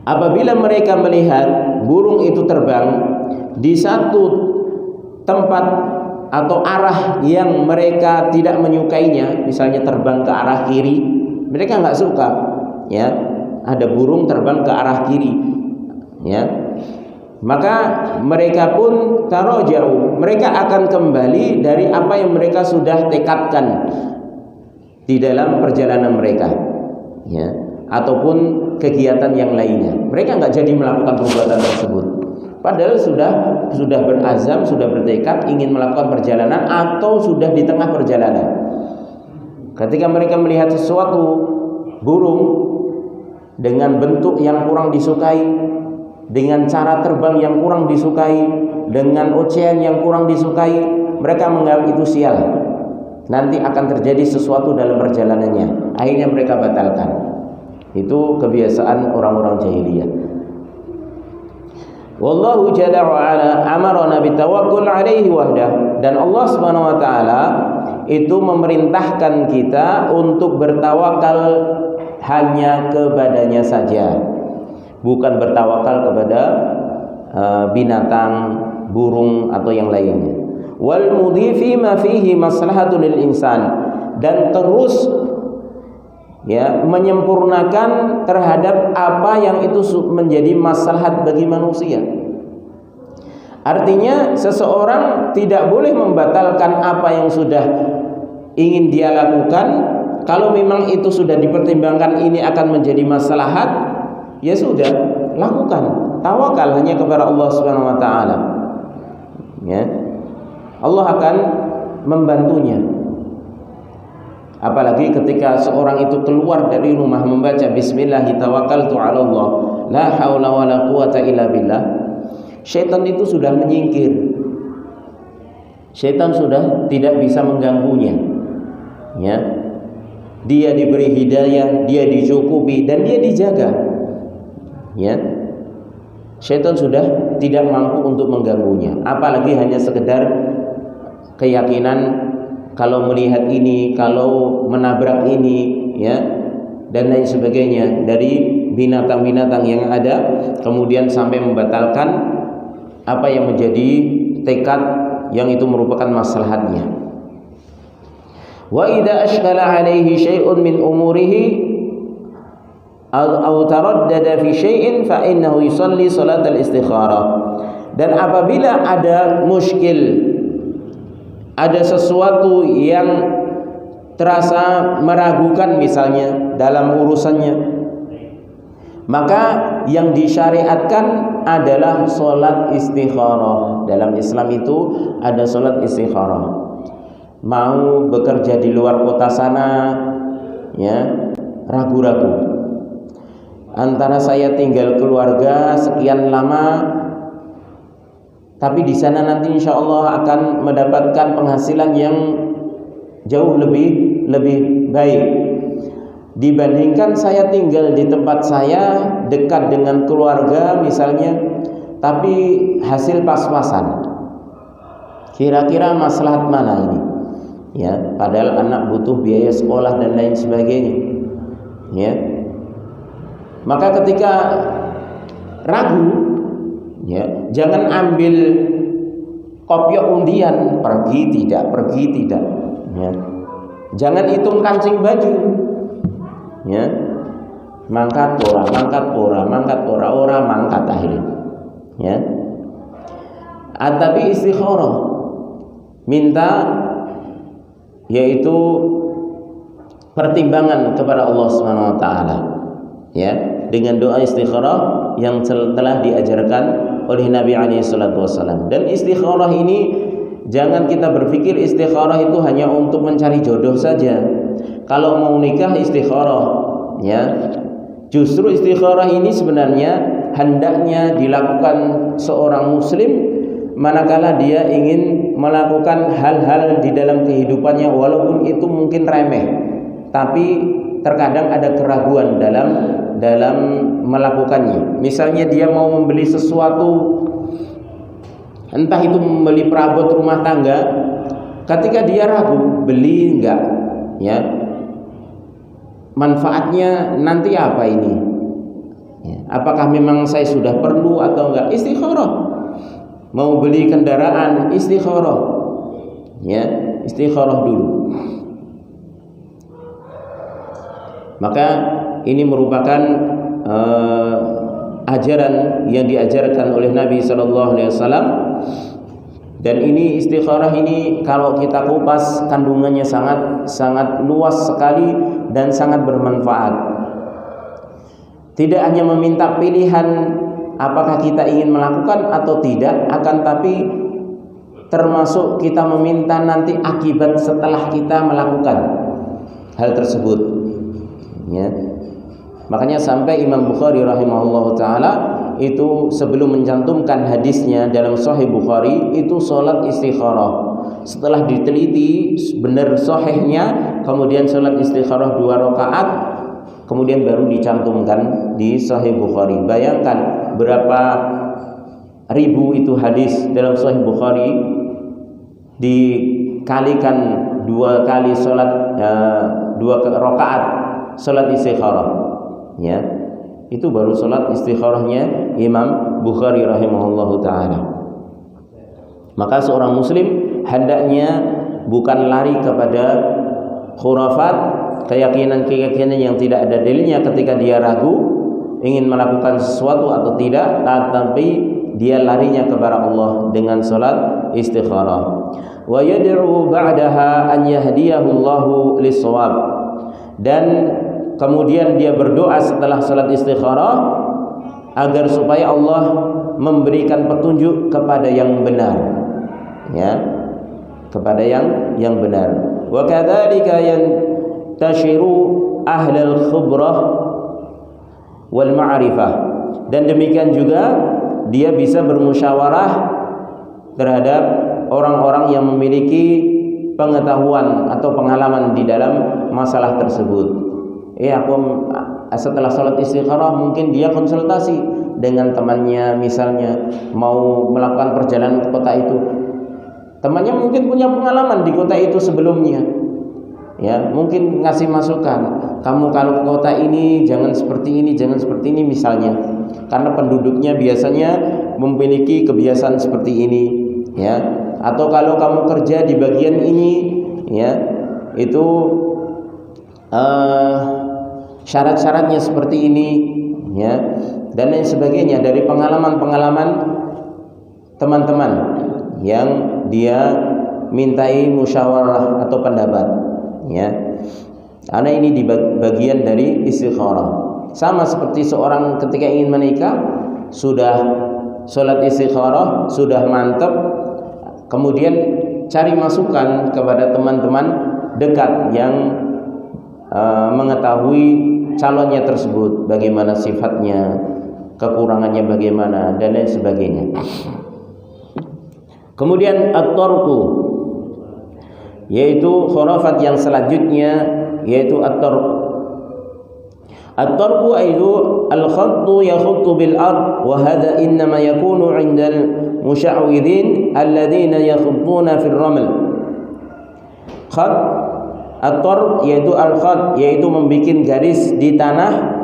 [SPEAKER 1] Apabila mereka melihat burung itu terbang di satu tempat atau arah yang mereka tidak menyukainya, misalnya terbang ke arah kiri, mereka nggak suka, ya, ada burung terbang ke arah kiri, ya, maka mereka pun taraja'u, mereka akan kembali dari apa yang mereka sudah tekadkan di dalam perjalanan mereka, ya, ataupun kegiatan yang lainnya. Mereka nggak jadi melakukan perbuatan tersebut. Padahal sudah berazam, sudah bertekad ingin melakukan perjalanan atau sudah di tengah perjalanan. Ketika mereka melihat sesuatu burung dengan bentuk yang kurang disukai, dengan cara terbang yang kurang disukai, dengan ocehan yang kurang disukai, mereka menganggap itu sial. Nanti akan terjadi sesuatu dalam perjalanannya. Akhirnya mereka batalkan. Itu kebiasaan orang-orang jahiliyah. Wallahu jalla wa ala amarna bitawakkul alaihi wahdah. Dan Allah Subhanahu wa taala itu memerintahkan kita untuk bertawakal hanya kepadanya saja, bukan bertawakal kepada binatang, burung atau yang lainnya. Wal mudhifi ma fihi maslahatun lil insan, dan terus, ya, menyempurnakan terhadap apa yang itu menjadi maslahat bagi manusia. Artinya seseorang tidak boleh membatalkan apa yang sudah ingin dia lakukan. Kalau memang itu sudah dipertimbangkan ini akan menjadi maslahat, ya sudah, lakukan. Tawakal hanya kepada Allah Subhanahu wa taala. Ya. Allah akan membantunya. Apalagi ketika seorang itu keluar dari rumah membaca bismillahi tawakkaltu 'ala Allah, la haula wala quwata illa billah, syaitan itu sudah menyingkir. Syaitan sudah tidak bisa mengganggunya. Ya. Dia diberi hidayah, dia dicukupi dan dia dijaga. Ya. Syaitan sudah tidak mampu untuk mengganggunya. Apalagi hanya sekedar keyakinan kalau melihat ini, kalau menabrak ini, ya, dan lain sebagainya dari binatang-binatang yang ada, kemudian sampai membatalkan apa yang menjadi tekad yang itu merupakan maslahatnya. Wa idza ashkala alaihi syai'un min umurihi aw taraddada fi syai'in fa innahu yusalli salatal istikharah. Dan apabila ada muskil, ada sesuatu yang terasa meragukan misalnya dalam urusannya, maka yang disyariatkan adalah sholat istikharah. Dalam Islam itu ada sholat istikharah. mau bekerja di luar kota sana, ya, ragu-ragu. Antara saya tinggal keluarga sekian lama, tapi di sana nanti insya Allah akan mendapatkan penghasilan yang jauh lebih baik dibandingkan saya tinggal di tempat saya dekat dengan keluarga misalnya, tapi hasil pas-pasan. Kira-kira maslahat mana ini? Ya, padahal anak butuh biaya sekolah dan lain sebagainya. Ya, maka ketika ragu, ya, jangan ambil kopiok undian, pergi tidak. Ya. Jangan hitung kancing baju. Ya. Mangkat pora, ora mangkat akhirnya. Ya. Tapi istikharah, minta yaitu pertimbangan kepada Allah Subhanahu wa taala. Ya, dengan doa istikharah yang telah diajarkan oleh Nabi alaihi salatu wasallam. Dan istikharah ini jangan kita berpikir istikharah itu hanya untuk mencari jodoh saja. Kalau mau nikah istikharah, ya. Justru istikharah ini sebenarnya hendaknya dilakukan seorang muslim manakala dia ingin melakukan hal-hal di dalam kehidupannya walaupun itu mungkin remeh, tapi terkadang ada keraguan dalam melakukannya. Misalnya dia mau membeli sesuatu, entah itu membeli perabot rumah tangga, ketika dia ragu beli enggak, ya, manfaatnya nanti apa ini, ya, apakah memang saya sudah perlu atau enggak, istikharah. Mau beli kendaraan, istikharah, ya, istikharah dulu. Maka ini merupakan ajaran yang diajarkan oleh Nabi Sallallahu Alaihi Wasallam. Dan ini istikharah ini kalau kita kupas kandungannya sangat luas sekali dan sangat bermanfaat. Tidak hanya meminta pilihan apakah kita ingin melakukan atau tidak, akan tapi termasuk kita meminta nanti akibat setelah kita melakukan hal tersebut. Ya. Makanya sampai Imam Bukhari rahimahullah taala itu sebelum mencantumkan hadisnya dalam Sahih Bukhari itu sholat istikharah. Setelah diteliti benar sahihnya, kemudian sholat istikharah 2 rakaat, kemudian baru dicantumkan di Sahih Bukhari. Bayangkan berapa ribu itu hadis dalam Sahih Bukhari, dikalikan 2 kali sholat 2 rakaat sholat istikharah, ya, itu baru sholat istikharahnya Imam Bukhari rahimahullahu ta'ala. Maka seorang muslim hendaknya bukan lari kepada khurafat, keyakinan yang tidak ada dalilnya ketika dia ragu ingin melakukan sesuatu atau tidak, tapi dia larinya kepada Allah dengan sholat istikharah. Wa yad'u ba'daha an yahdiyahu Allahu lis-shawab. Dan kemudian dia berdoa setelah salat istikharah agar supaya Allah memberikan petunjuk kepada yang benar, ya, kepada yang benar. Wa kadzalika yantashiru ahlul khibrah wal ma'rifah. Dan demikian juga dia bisa bermusyawarah terhadap orang-orang yang memiliki pengetahuan atau pengalaman di dalam masalah tersebut. Aku setelah sholat istikharah mungkin dia konsultasi dengan temannya, misalnya mau melakukan perjalanan ke kota itu. Temannya mungkin punya pengalaman di kota itu sebelumnya, ya, mungkin ngasih masukan, kamu kalau ke kota ini jangan seperti ini misalnya, karena penduduknya biasanya memiliki kebiasaan seperti ini, ya. Atau kalau kamu kerja di bagian ini, ya, itu syarat-syaratnya seperti ini, ya, dan lain sebagainya dari pengalaman-pengalaman teman-teman yang dia mintai musyawarah atau pendapat, ya. Karena ini di bagian dari istikharah. Sama seperti seorang ketika ingin menikah, sudah sholat istikharah, sudah mantap, kemudian cari masukan kepada teman-teman dekat yang mengetahui calonnya tersebut, bagaimana sifatnya, kekurangannya bagaimana, dan lain sebagainya. Kemudian at-tarku, yaitu khurafat yang selanjutnya, yaitu at-tarku. At-tarku itu al-khattu yakhuttu bil ard, wa hadha innama yakunu 'inda al-musya'widin alladhina yakhuttuna fil raml. Khat, at-tark yaitu al-khat, yaitu membikin garis di tanah,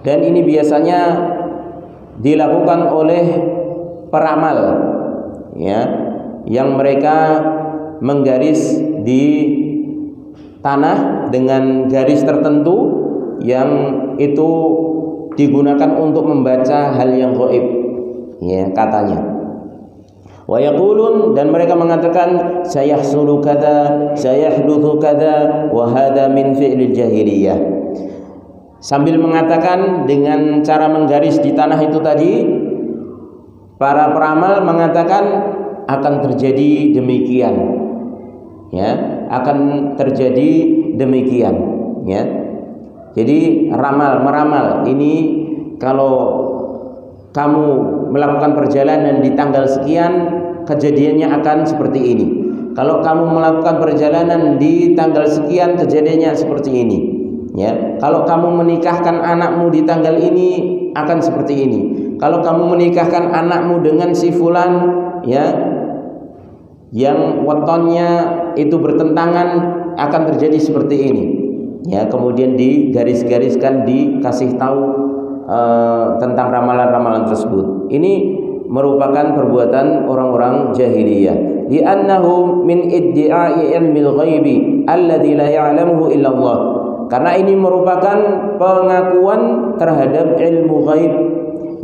[SPEAKER 1] dan ini biasanya dilakukan oleh peramal, ya, yang mereka menggaris di tanah dengan garis tertentu yang itu digunakan untuk membaca hal yang gaib, ya, katanya. Wa yaqulun, dan mereka mengatakan sayahsulu kadza, sayahdutsu kadza, wa hadza min fi'lil jahiliyah. Sambil mengatakan dengan cara menggaris di tanah itu tadi, para peramal mengatakan akan terjadi demikian, ya, akan terjadi demikian, ya. Jadi meramal ini, kalau kamu melakukan perjalanan di tanggal sekian, kejadiannya akan seperti ini. Kalau kamu melakukan perjalanan di tanggal sekian, kejadiannya seperti ini, ya. Kalau kamu menikahkan anakmu di tanggal ini, akan seperti ini. Kalau kamu menikahkan anakmu dengan si fulan, ya, yang wetonnya itu bertentangan, akan terjadi seperti ini, ya. Kemudian digaris-gariskan, dikasih tahu tentang ramalan-ramalan tersebut. Ini merupakan perbuatan orang-orang jahiliyah. Li'annahu min iddi'ai ilmil ghaibi alladzi la ya'lamuhu illa Allah. Karena ini merupakan pengakuan terhadap ilmu ghaib,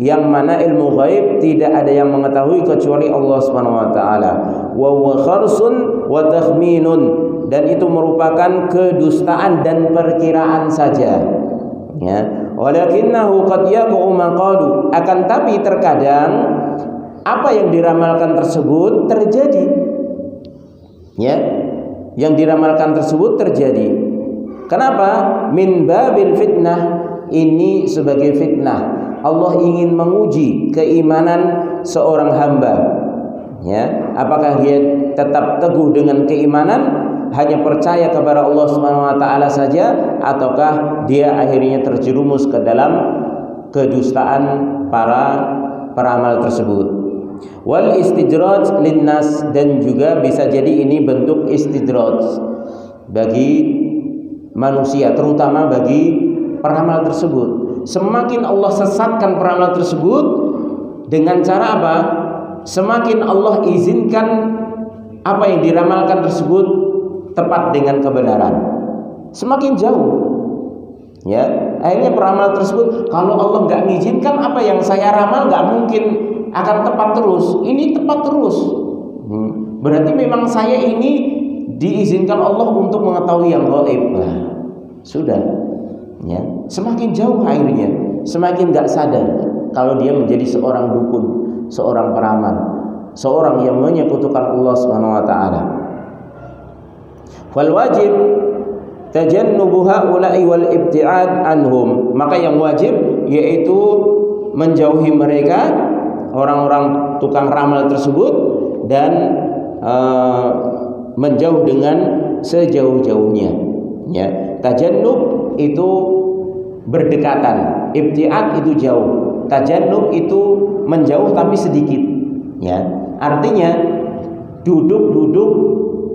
[SPEAKER 1] yang mana ilmu ghaib tidak ada yang mengetahui kecuali Allah Subhanahu wa taala. Wa huwa kharsun wa takhminun, dan itu merupakan kedustaan dan perkiraan saja, ya. Walakinnahu qad yaqa'u ma qalu, akan tapi terkadang apa yang diramalkan tersebut terjadi, ya, yang diramalkan tersebut terjadi. Kenapa? Min babil fitnah, ini sebagai fitnah. Allah ingin menguji keimanan seorang hamba, ya, apakah dia tetap teguh dengan keimanan, hanya percaya kepada Allah Subhanahu wa taala saja, ataukah dia akhirnya terjerumus ke dalam kedustaan para peramal tersebut. Wal istidraj linnas, dan juga bisa jadi ini bentuk istidraj bagi manusia, terutama bagi peramal tersebut. Semakin Allah sesatkan peramal tersebut, dengan cara apa? Semakin Allah izinkan apa yang diramalkan tersebut tepat dengan kebenaran, semakin jauh, ya. Akhirnya peramal tersebut, kalau Allah nggak mengizinkan, apa yang saya ramal nggak mungkin akan tepat terus. Ini tepat terus, berarti memang saya ini diizinkan Allah untuk mengetahui yang gaib. Sudah, ya. Semakin jauh akhirnya, semakin nggak sadar kalau dia menjadi seorang dukun, seorang peramal, seorang yang menyekutukan Allah Subhanahu wa taala. Fal wajib tajannubu haula'i wal ibti'ad anhum, maka yang wajib yaitu menjauhi mereka, orang-orang tukang ramal tersebut, dan menjauh dengan sejauh-jauhnya, ya. Tajannub itu berdekatan, ibti'ad itu jauh, tajannub itu menjauh tapi sedikit, ya. Artinya duduk-duduk,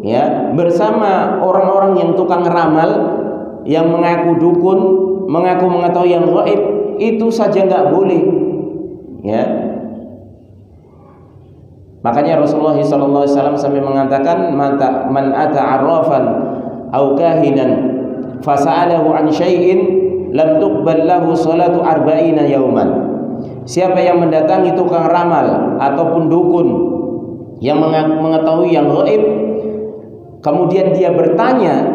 [SPEAKER 1] ya, bersama orang-orang yang tukang ramal, yang mengaku dukun, mengaku mengetahui yang gaib, itu saja nggak boleh, ya. Makanya Rasulullah SAW sampai mengatakan, man ata arrafan au kahinan fasa'alahu an syai'in lam tuqbal lahu salatu arba'ina yauman. Siapa yang mendatangi tukang ramal ataupun dukun yang mengetahui yang gaib, kemudian dia bertanya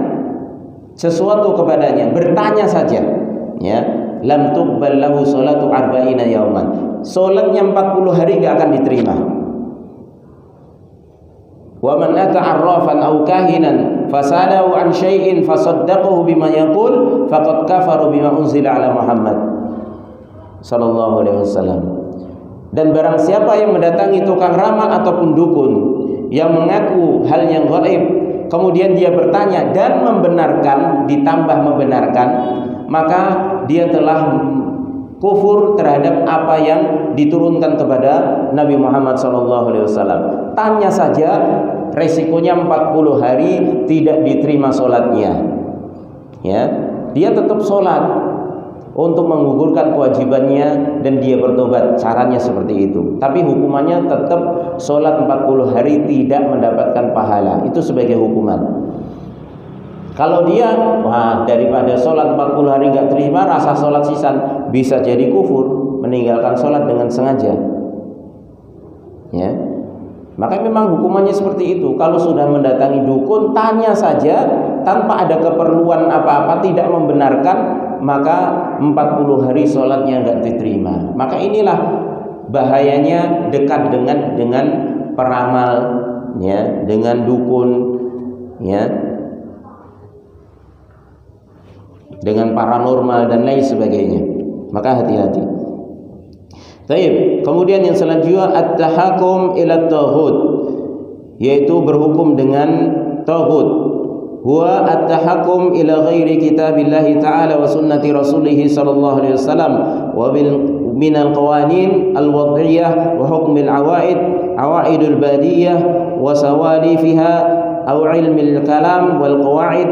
[SPEAKER 1] sesuatu kepadanya, bertanya saja, ya, lam tuqbal lahu salatu arba'ina yauman, salatnya 40 hari enggak akan diterima. Wa man ata 'arrafan aw kahinan fasalahu an syai'in fasaddaqahu bima yaqul faqad kafaru bima unzila ala Muhammad sallallahu alaihi wasallam. Dan barang siapa yang mendatangi tukang ramal ataupun dukun yang mengaku hal yang gaib, kemudian dia bertanya dan membenarkan, ditambah membenarkan, maka dia telah kufur terhadap apa yang diturunkan kepada Nabi Muhammad SAW. Tanya saja, resikonya 40 hari tidak diterima sholatnya. Ya, dia tetap sholat untuk menggugurkan kewajibannya dan dia bertobat. Caranya seperti itu. Tapi hukumannya tetap sholat 40 hari tidak mendapatkan pahala. Itu sebagai hukuman. Kalau dia daripada sholat 40 hari nggak terima, rasa sholat sisan, bisa jadi kufur, meninggalkan sholat dengan sengaja. Ya, maka memang hukumannya seperti itu. Kalau sudah mendatangi dukun, tanya saja tanpa ada keperluan apa-apa, tidak membenarkan, maka 40 hari sholatnya nggak diterima. Maka inilah bahayanya dekat dengan peramal, ya, dengan dukun, ya, dengan paranormal dan lain sebagainya. Maka hati-hati. Baik, kemudian yang selanjutnya at-tahakum ila taghut, yaitu berhukum dengan taghut. Huwa at-tahakum ila ghairi kitabillahi ta'ala wa sunnati rasulih sallallahu alaihi wasallam wa min al-qawanin al-wad'iyah wa hukm al-awaid al badiyah wa sawalifiha aw ilmi al-kalam wal qawaid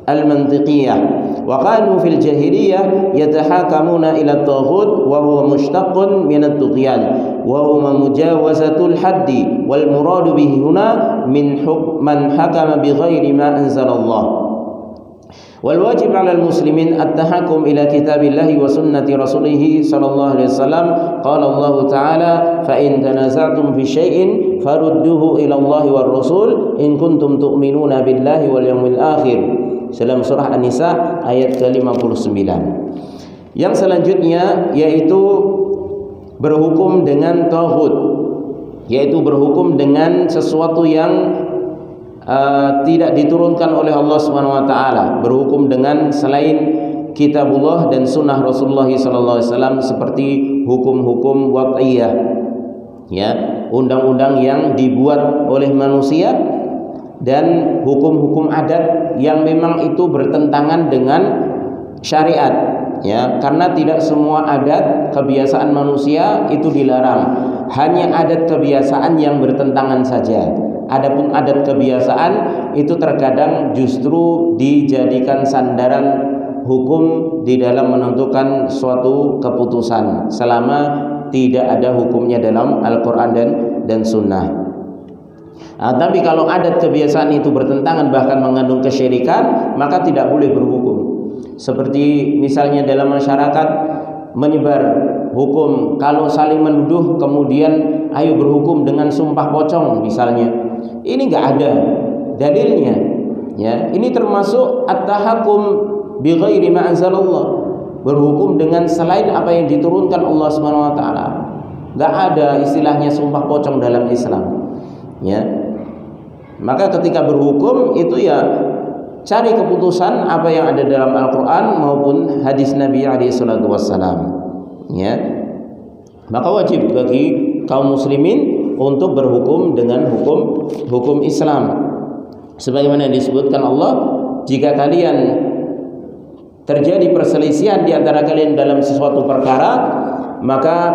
[SPEAKER 1] al-mantiqiyah. وكانوا في الجاهلية يتحاكمون إلى الطاغوت وهو مشتق من الطغيان وهو مجاوزة الحد والمراد به هنا من حكم بغير ما أنزل الله. والواجب على المسلمين التحكم إلى كتاب الله وسنة رسوله صلى الله عليه وسلم. قال الله تعالى فإن تنازعتم في شيء فردوه إلى الله والرسول إن كنتم تؤمنون بالله واليوم الآخر. Dalam surah An-Nisa ayat ke-59. Yang selanjutnya yaitu berhukum dengan taghut, yaitu berhukum dengan sesuatu yang tidak diturunkan oleh Allah Subhanahu wa taala, berhukum dengan selain kitabullah dan sunnah Rasulullah sallallahu alaihi wasallam, seperti hukum-hukum wad'iyah, ya, undang-undang yang dibuat oleh manusia, dan hukum-hukum adat yang memang itu bertentangan dengan syariat, ya, karena tidak semua adat kebiasaan manusia itu dilarang, hanya adat kebiasaan yang bertentangan saja. Adapun adat kebiasaan itu terkadang justru dijadikan sandaran hukum di dalam menentukan suatu keputusan selama tidak ada hukumnya dalam Al-Quran dan Sunnah. Tapi kalau adat kebiasaan itu bertentangan bahkan mengandung kesyirikan, maka tidak boleh berhukum. Seperti misalnya dalam masyarakat menyebar hukum kalau saling menuduh kemudian ayo berhukum dengan sumpah pocong misalnya. Ini nggak ada dalilnya, ya. Ini termasuk at-tahakum bi ghairi ma anzalallah, berhukum dengan selain apa yang diturunkan Allah Subhanahu wa taala. Nggak ada istilahnya sumpah pocong dalam Islam, ya. Maka ketika berhukum itu ya cari keputusan apa yang ada dalam Al-Quran maupun hadis Nabi SAW, ya. Maka wajib bagi kaum muslimin untuk berhukum dengan hukum Islam. Sebagaimana disebutkan Allah, jika kalian terjadi perselisihan di antara kalian dalam sesuatu perkara, maka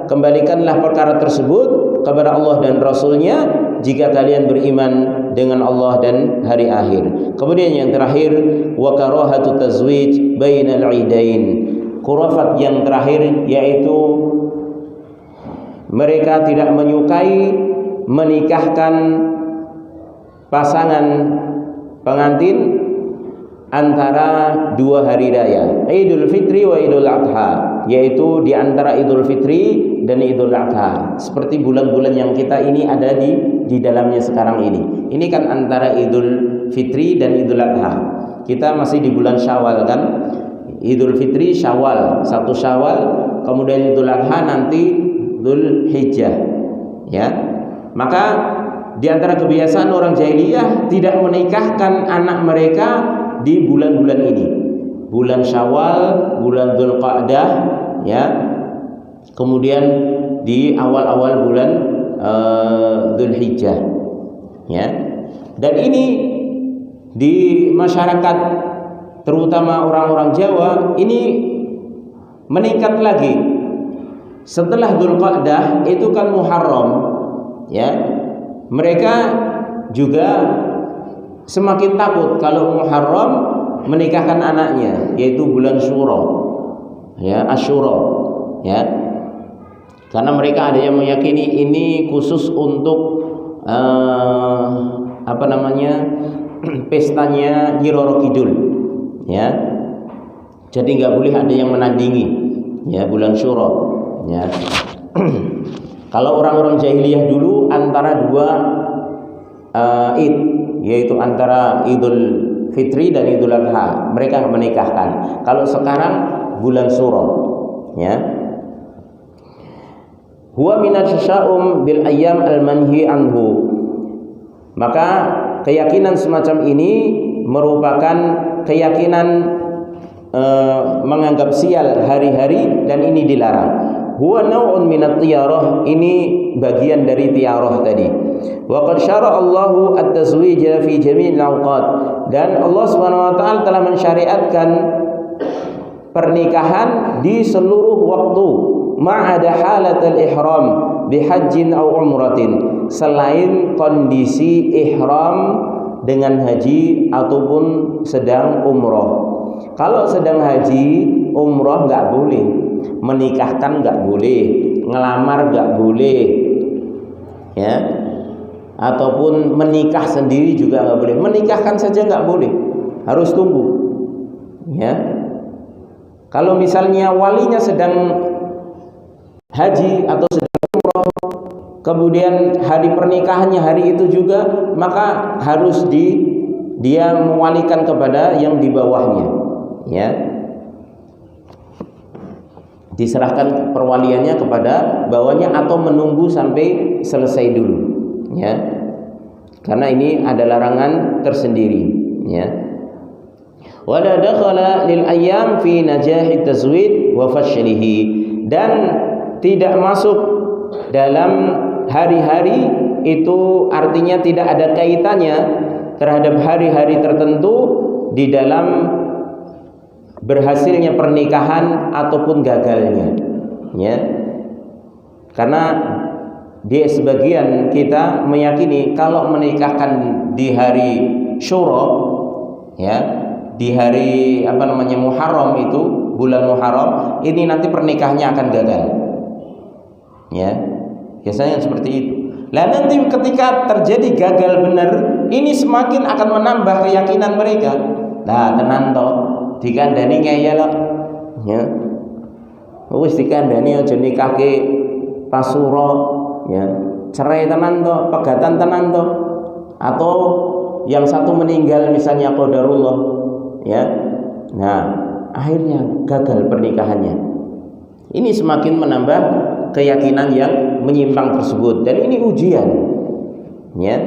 [SPEAKER 1] kembalikanlah perkara tersebut kepada Allah dan Rasulnya jika kalian beriman dengan Allah dan hari akhir. Kemudian yang terakhir, wa karahatu tazwij bainal idain. Khurafat yang terakhir yaitu mereka tidak menyukai menikahkan pasangan pengantin antara dua hari raya, Idul Fitri wa Idul Adha, yaitu di antara Idul Fitri dan Idul Adha. Seperti bulan-bulan yang kita ini ada di dalamnya sekarang ini. Ini kan antara Idul Fitri dan Idul Adha. Kita masih di bulan Syawal kan? Idul Fitri Syawal, 1 Syawal, kemudian Idul Adha nanti Dzulhijjah. Ya. Maka di antara kebiasaan orang jahiliyah tidak menikahkan anak mereka di bulan-bulan ini. Bulan Syawal, bulan Dzulqa'dah, ya. Kemudian di awal-awal bulan Dzulhijjah, ya. Dan ini di masyarakat terutama orang-orang Jawa ini meningkat lagi. Setelah Dzulqa'dah itu kan Muharram, ya. Mereka juga semakin takut kalau Muharram menikahkan anaknya, yaitu bulan Syura, ya, Asyura, ya. Karena mereka ada yang meyakini ini khusus untuk pestanya Nyi Roro Kidul, ya. Jadi nggak boleh ada yang menandingi, ya, bulan Syura, ya. Kalau orang-orang jahiliyah dulu antara dua Id, yaitu antara Idul Fitri dan Idul Adha, mereka menikahkan. Kalau sekarang bulan Syura, ya. Huwa minat sya'um bil ayyam al manhi anhu. Maka keyakinan semacam ini merupakan keyakinan menganggap sial hari-hari, dan ini dilarang. Huwa naw'un minat tiyarah, ini bagian dari tiyarah tadi. Wa qad syara'a Allahu at-tazwija fi jami'il awqat, dan Allah Subhanahu wa taala telah mensyariatkan pernikahan di seluruh waktu, ma'ada halatal ihram bihajjin aw umratin, selain kondisi ihram dengan haji ataupun sedang umroh. Kalau sedang haji, umroh nggak boleh, menikahkan nggak boleh, ngelamar nggak boleh, ya, ataupun menikah sendiri juga nggak boleh. Menikahkan saja nggak boleh, harus tunggu, ya. Kalau misalnya walinya sedang haji atau sedang umroh, kemudian hari pernikahannya hari itu juga, maka harus dia mewalikan kepada yang di bawahnya, ya. Diserahkan perwaliannya kepada bawahnya atau menunggu sampai selesai dulu, ya. Karena ini ada larangan tersendiri, ya. Wala dakhala lil ayyam fi najahi tazwid wa fashlihi, dan tidak masuk dalam hari-hari itu, artinya tidak ada kaitannya terhadap hari-hari tertentu di dalam berhasilnya pernikahan ataupun gagalnya, ya. Karena di sebagian kita meyakini kalau menikahkan di hari Syura, ya, di hari Muharram, itu bulan Muharram, ini nanti pernikahannya akan gagal, ya. Biasanya seperti itu. Lah nanti ketika terjadi gagal benar, ini semakin akan menambah keyakinan mereka. Nah, tenan to, dikandani ngeyel, ya. Wis dikandani aja nikahke pasura, ya. Cerai tenan to, pegatan tenan to. Atau yang satu meninggal misalnya qadarullah, ya. Nah, akhirnya gagal pernikahannya. Ini semakin menambah keyakinan yang menyimpang tersebut, dan ini ujian, ya.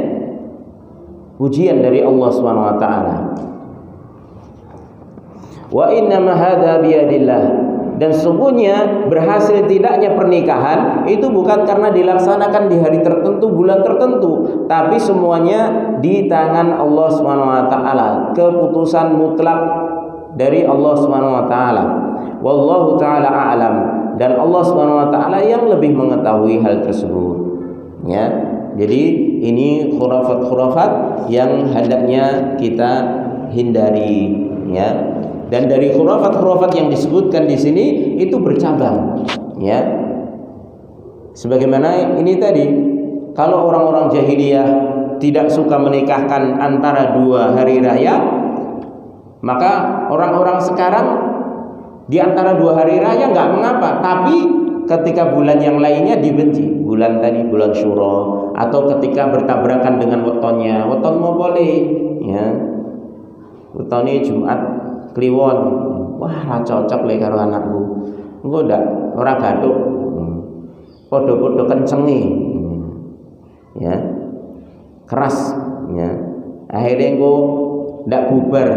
[SPEAKER 1] Ujian dari Allah Subhanahu wa taala. Wa inna ma hadza biyadillah, dan sesungguhnya berhasil tidaknya pernikahan itu bukan karena dilaksanakan di hari tertentu, bulan tertentu, tapi semuanya di tangan Allah Subhanahu wa taala, keputusan mutlak dari Allah Subhanahu wa taala. Wallahu taala a'lam, dan Allah Subhanahu wa taala yang lebih mengetahui hal tersebut, ya. Jadi ini khurafat-khurafat yang hendaknya kita hindari, ya. Dan dari khurafat-khurafat yang disebutkan di sini itu bercabang, ya. Sebagaimana ini tadi, kalau orang-orang jahiliyah tidak suka menikahkan antara dua hari raya, maka orang-orang sekarang di antara dua hari raya nggak mengapa, tapi ketika bulan yang lainnya dibenci, bulan tadi bulan Syura, atau ketika bertabrakan dengan wetonnya, weton mau boleh, ya. Wetone Jumat Kliwon, wah ra cocok le karo anakku, engko ndak ora gathuk, padha-padha kencenge, ya. keras ya. Akhirnya engko ndak bubar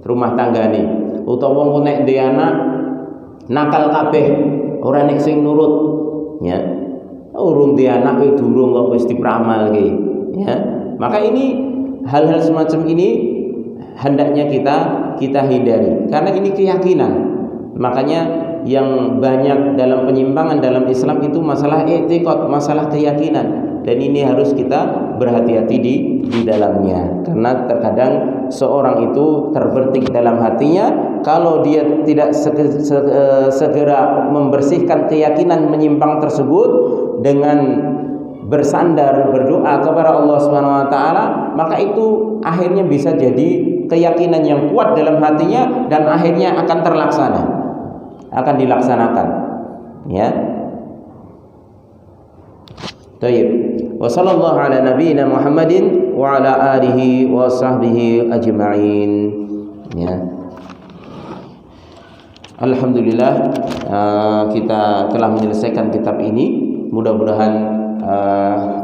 [SPEAKER 1] rumah tanggane. Utawa wong nek duwe anak nakal kabeh, ora nek sing nurut ya. Urung duwe anak kowe durung kok wis dipramalke ya. Maka ini hal-hal semacam ini hendaknya kita hindari karena ini keyakinan. Makanya yang banyak dalam penyimpangan dalam Islam itu masalah etikot, masalah keyakinan, dan ini harus kita berhati-hati di dalamnya karena terkadang seorang itu terbetik dalam hatinya kalau dia tidak segera membersihkan keyakinan menyimpang tersebut dengan bersandar berdoa kepada Allah Subhanahu wa taala, maka itu akhirnya bisa jadi keyakinan yang kuat dalam hatinya dan akhirnya akan terlaksana, akan dilaksanakan ya. Baik. Wa sallallahu ala nabiyyina Muhammadin wa ala alihi wa sahbihi ajma'in ya. Alhamdulillah kita telah menyelesaikan kitab ini. Mudah-mudahan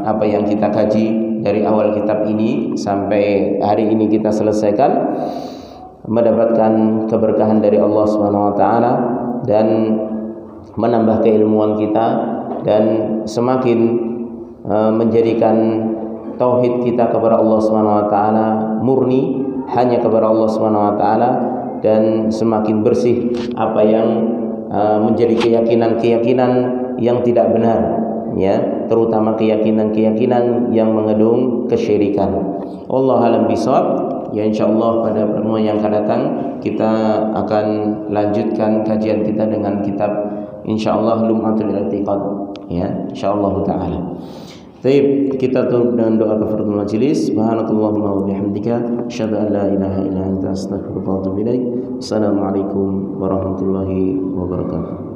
[SPEAKER 1] apa yang kita kaji dari awal kitab ini sampai hari ini kita selesaikan mendapatkan keberkahan dari Allah Subhanahu wa taala dan menambah keilmuan kita dan semakin menjadikan tauhid kita kepada Allah Subhanahu wa taala murni hanya kepada Allah Subhanahu wa taala dan semakin bersih apa yang menjadi keyakinan-keyakinan yang tidak benar ya, terutama keyakinan-keyakinan yang mengandung kesyirikan. Wallahu a'lam bishawab. Ya insyaallah pada pertemuan yang akan datang kita akan lanjutkan kajian kita dengan kitab insyaallah Lum'atul I'tiqad ya, insyaallah taala. Baik, kita tutup dengan doa kafaratul majelis. Subhanakallahumma wa bihamdika asyhadu an la ilaha illa anta astaghfiruka wa atubu ilaik. Assalamualaikum warahmatullahi wabarakatuh.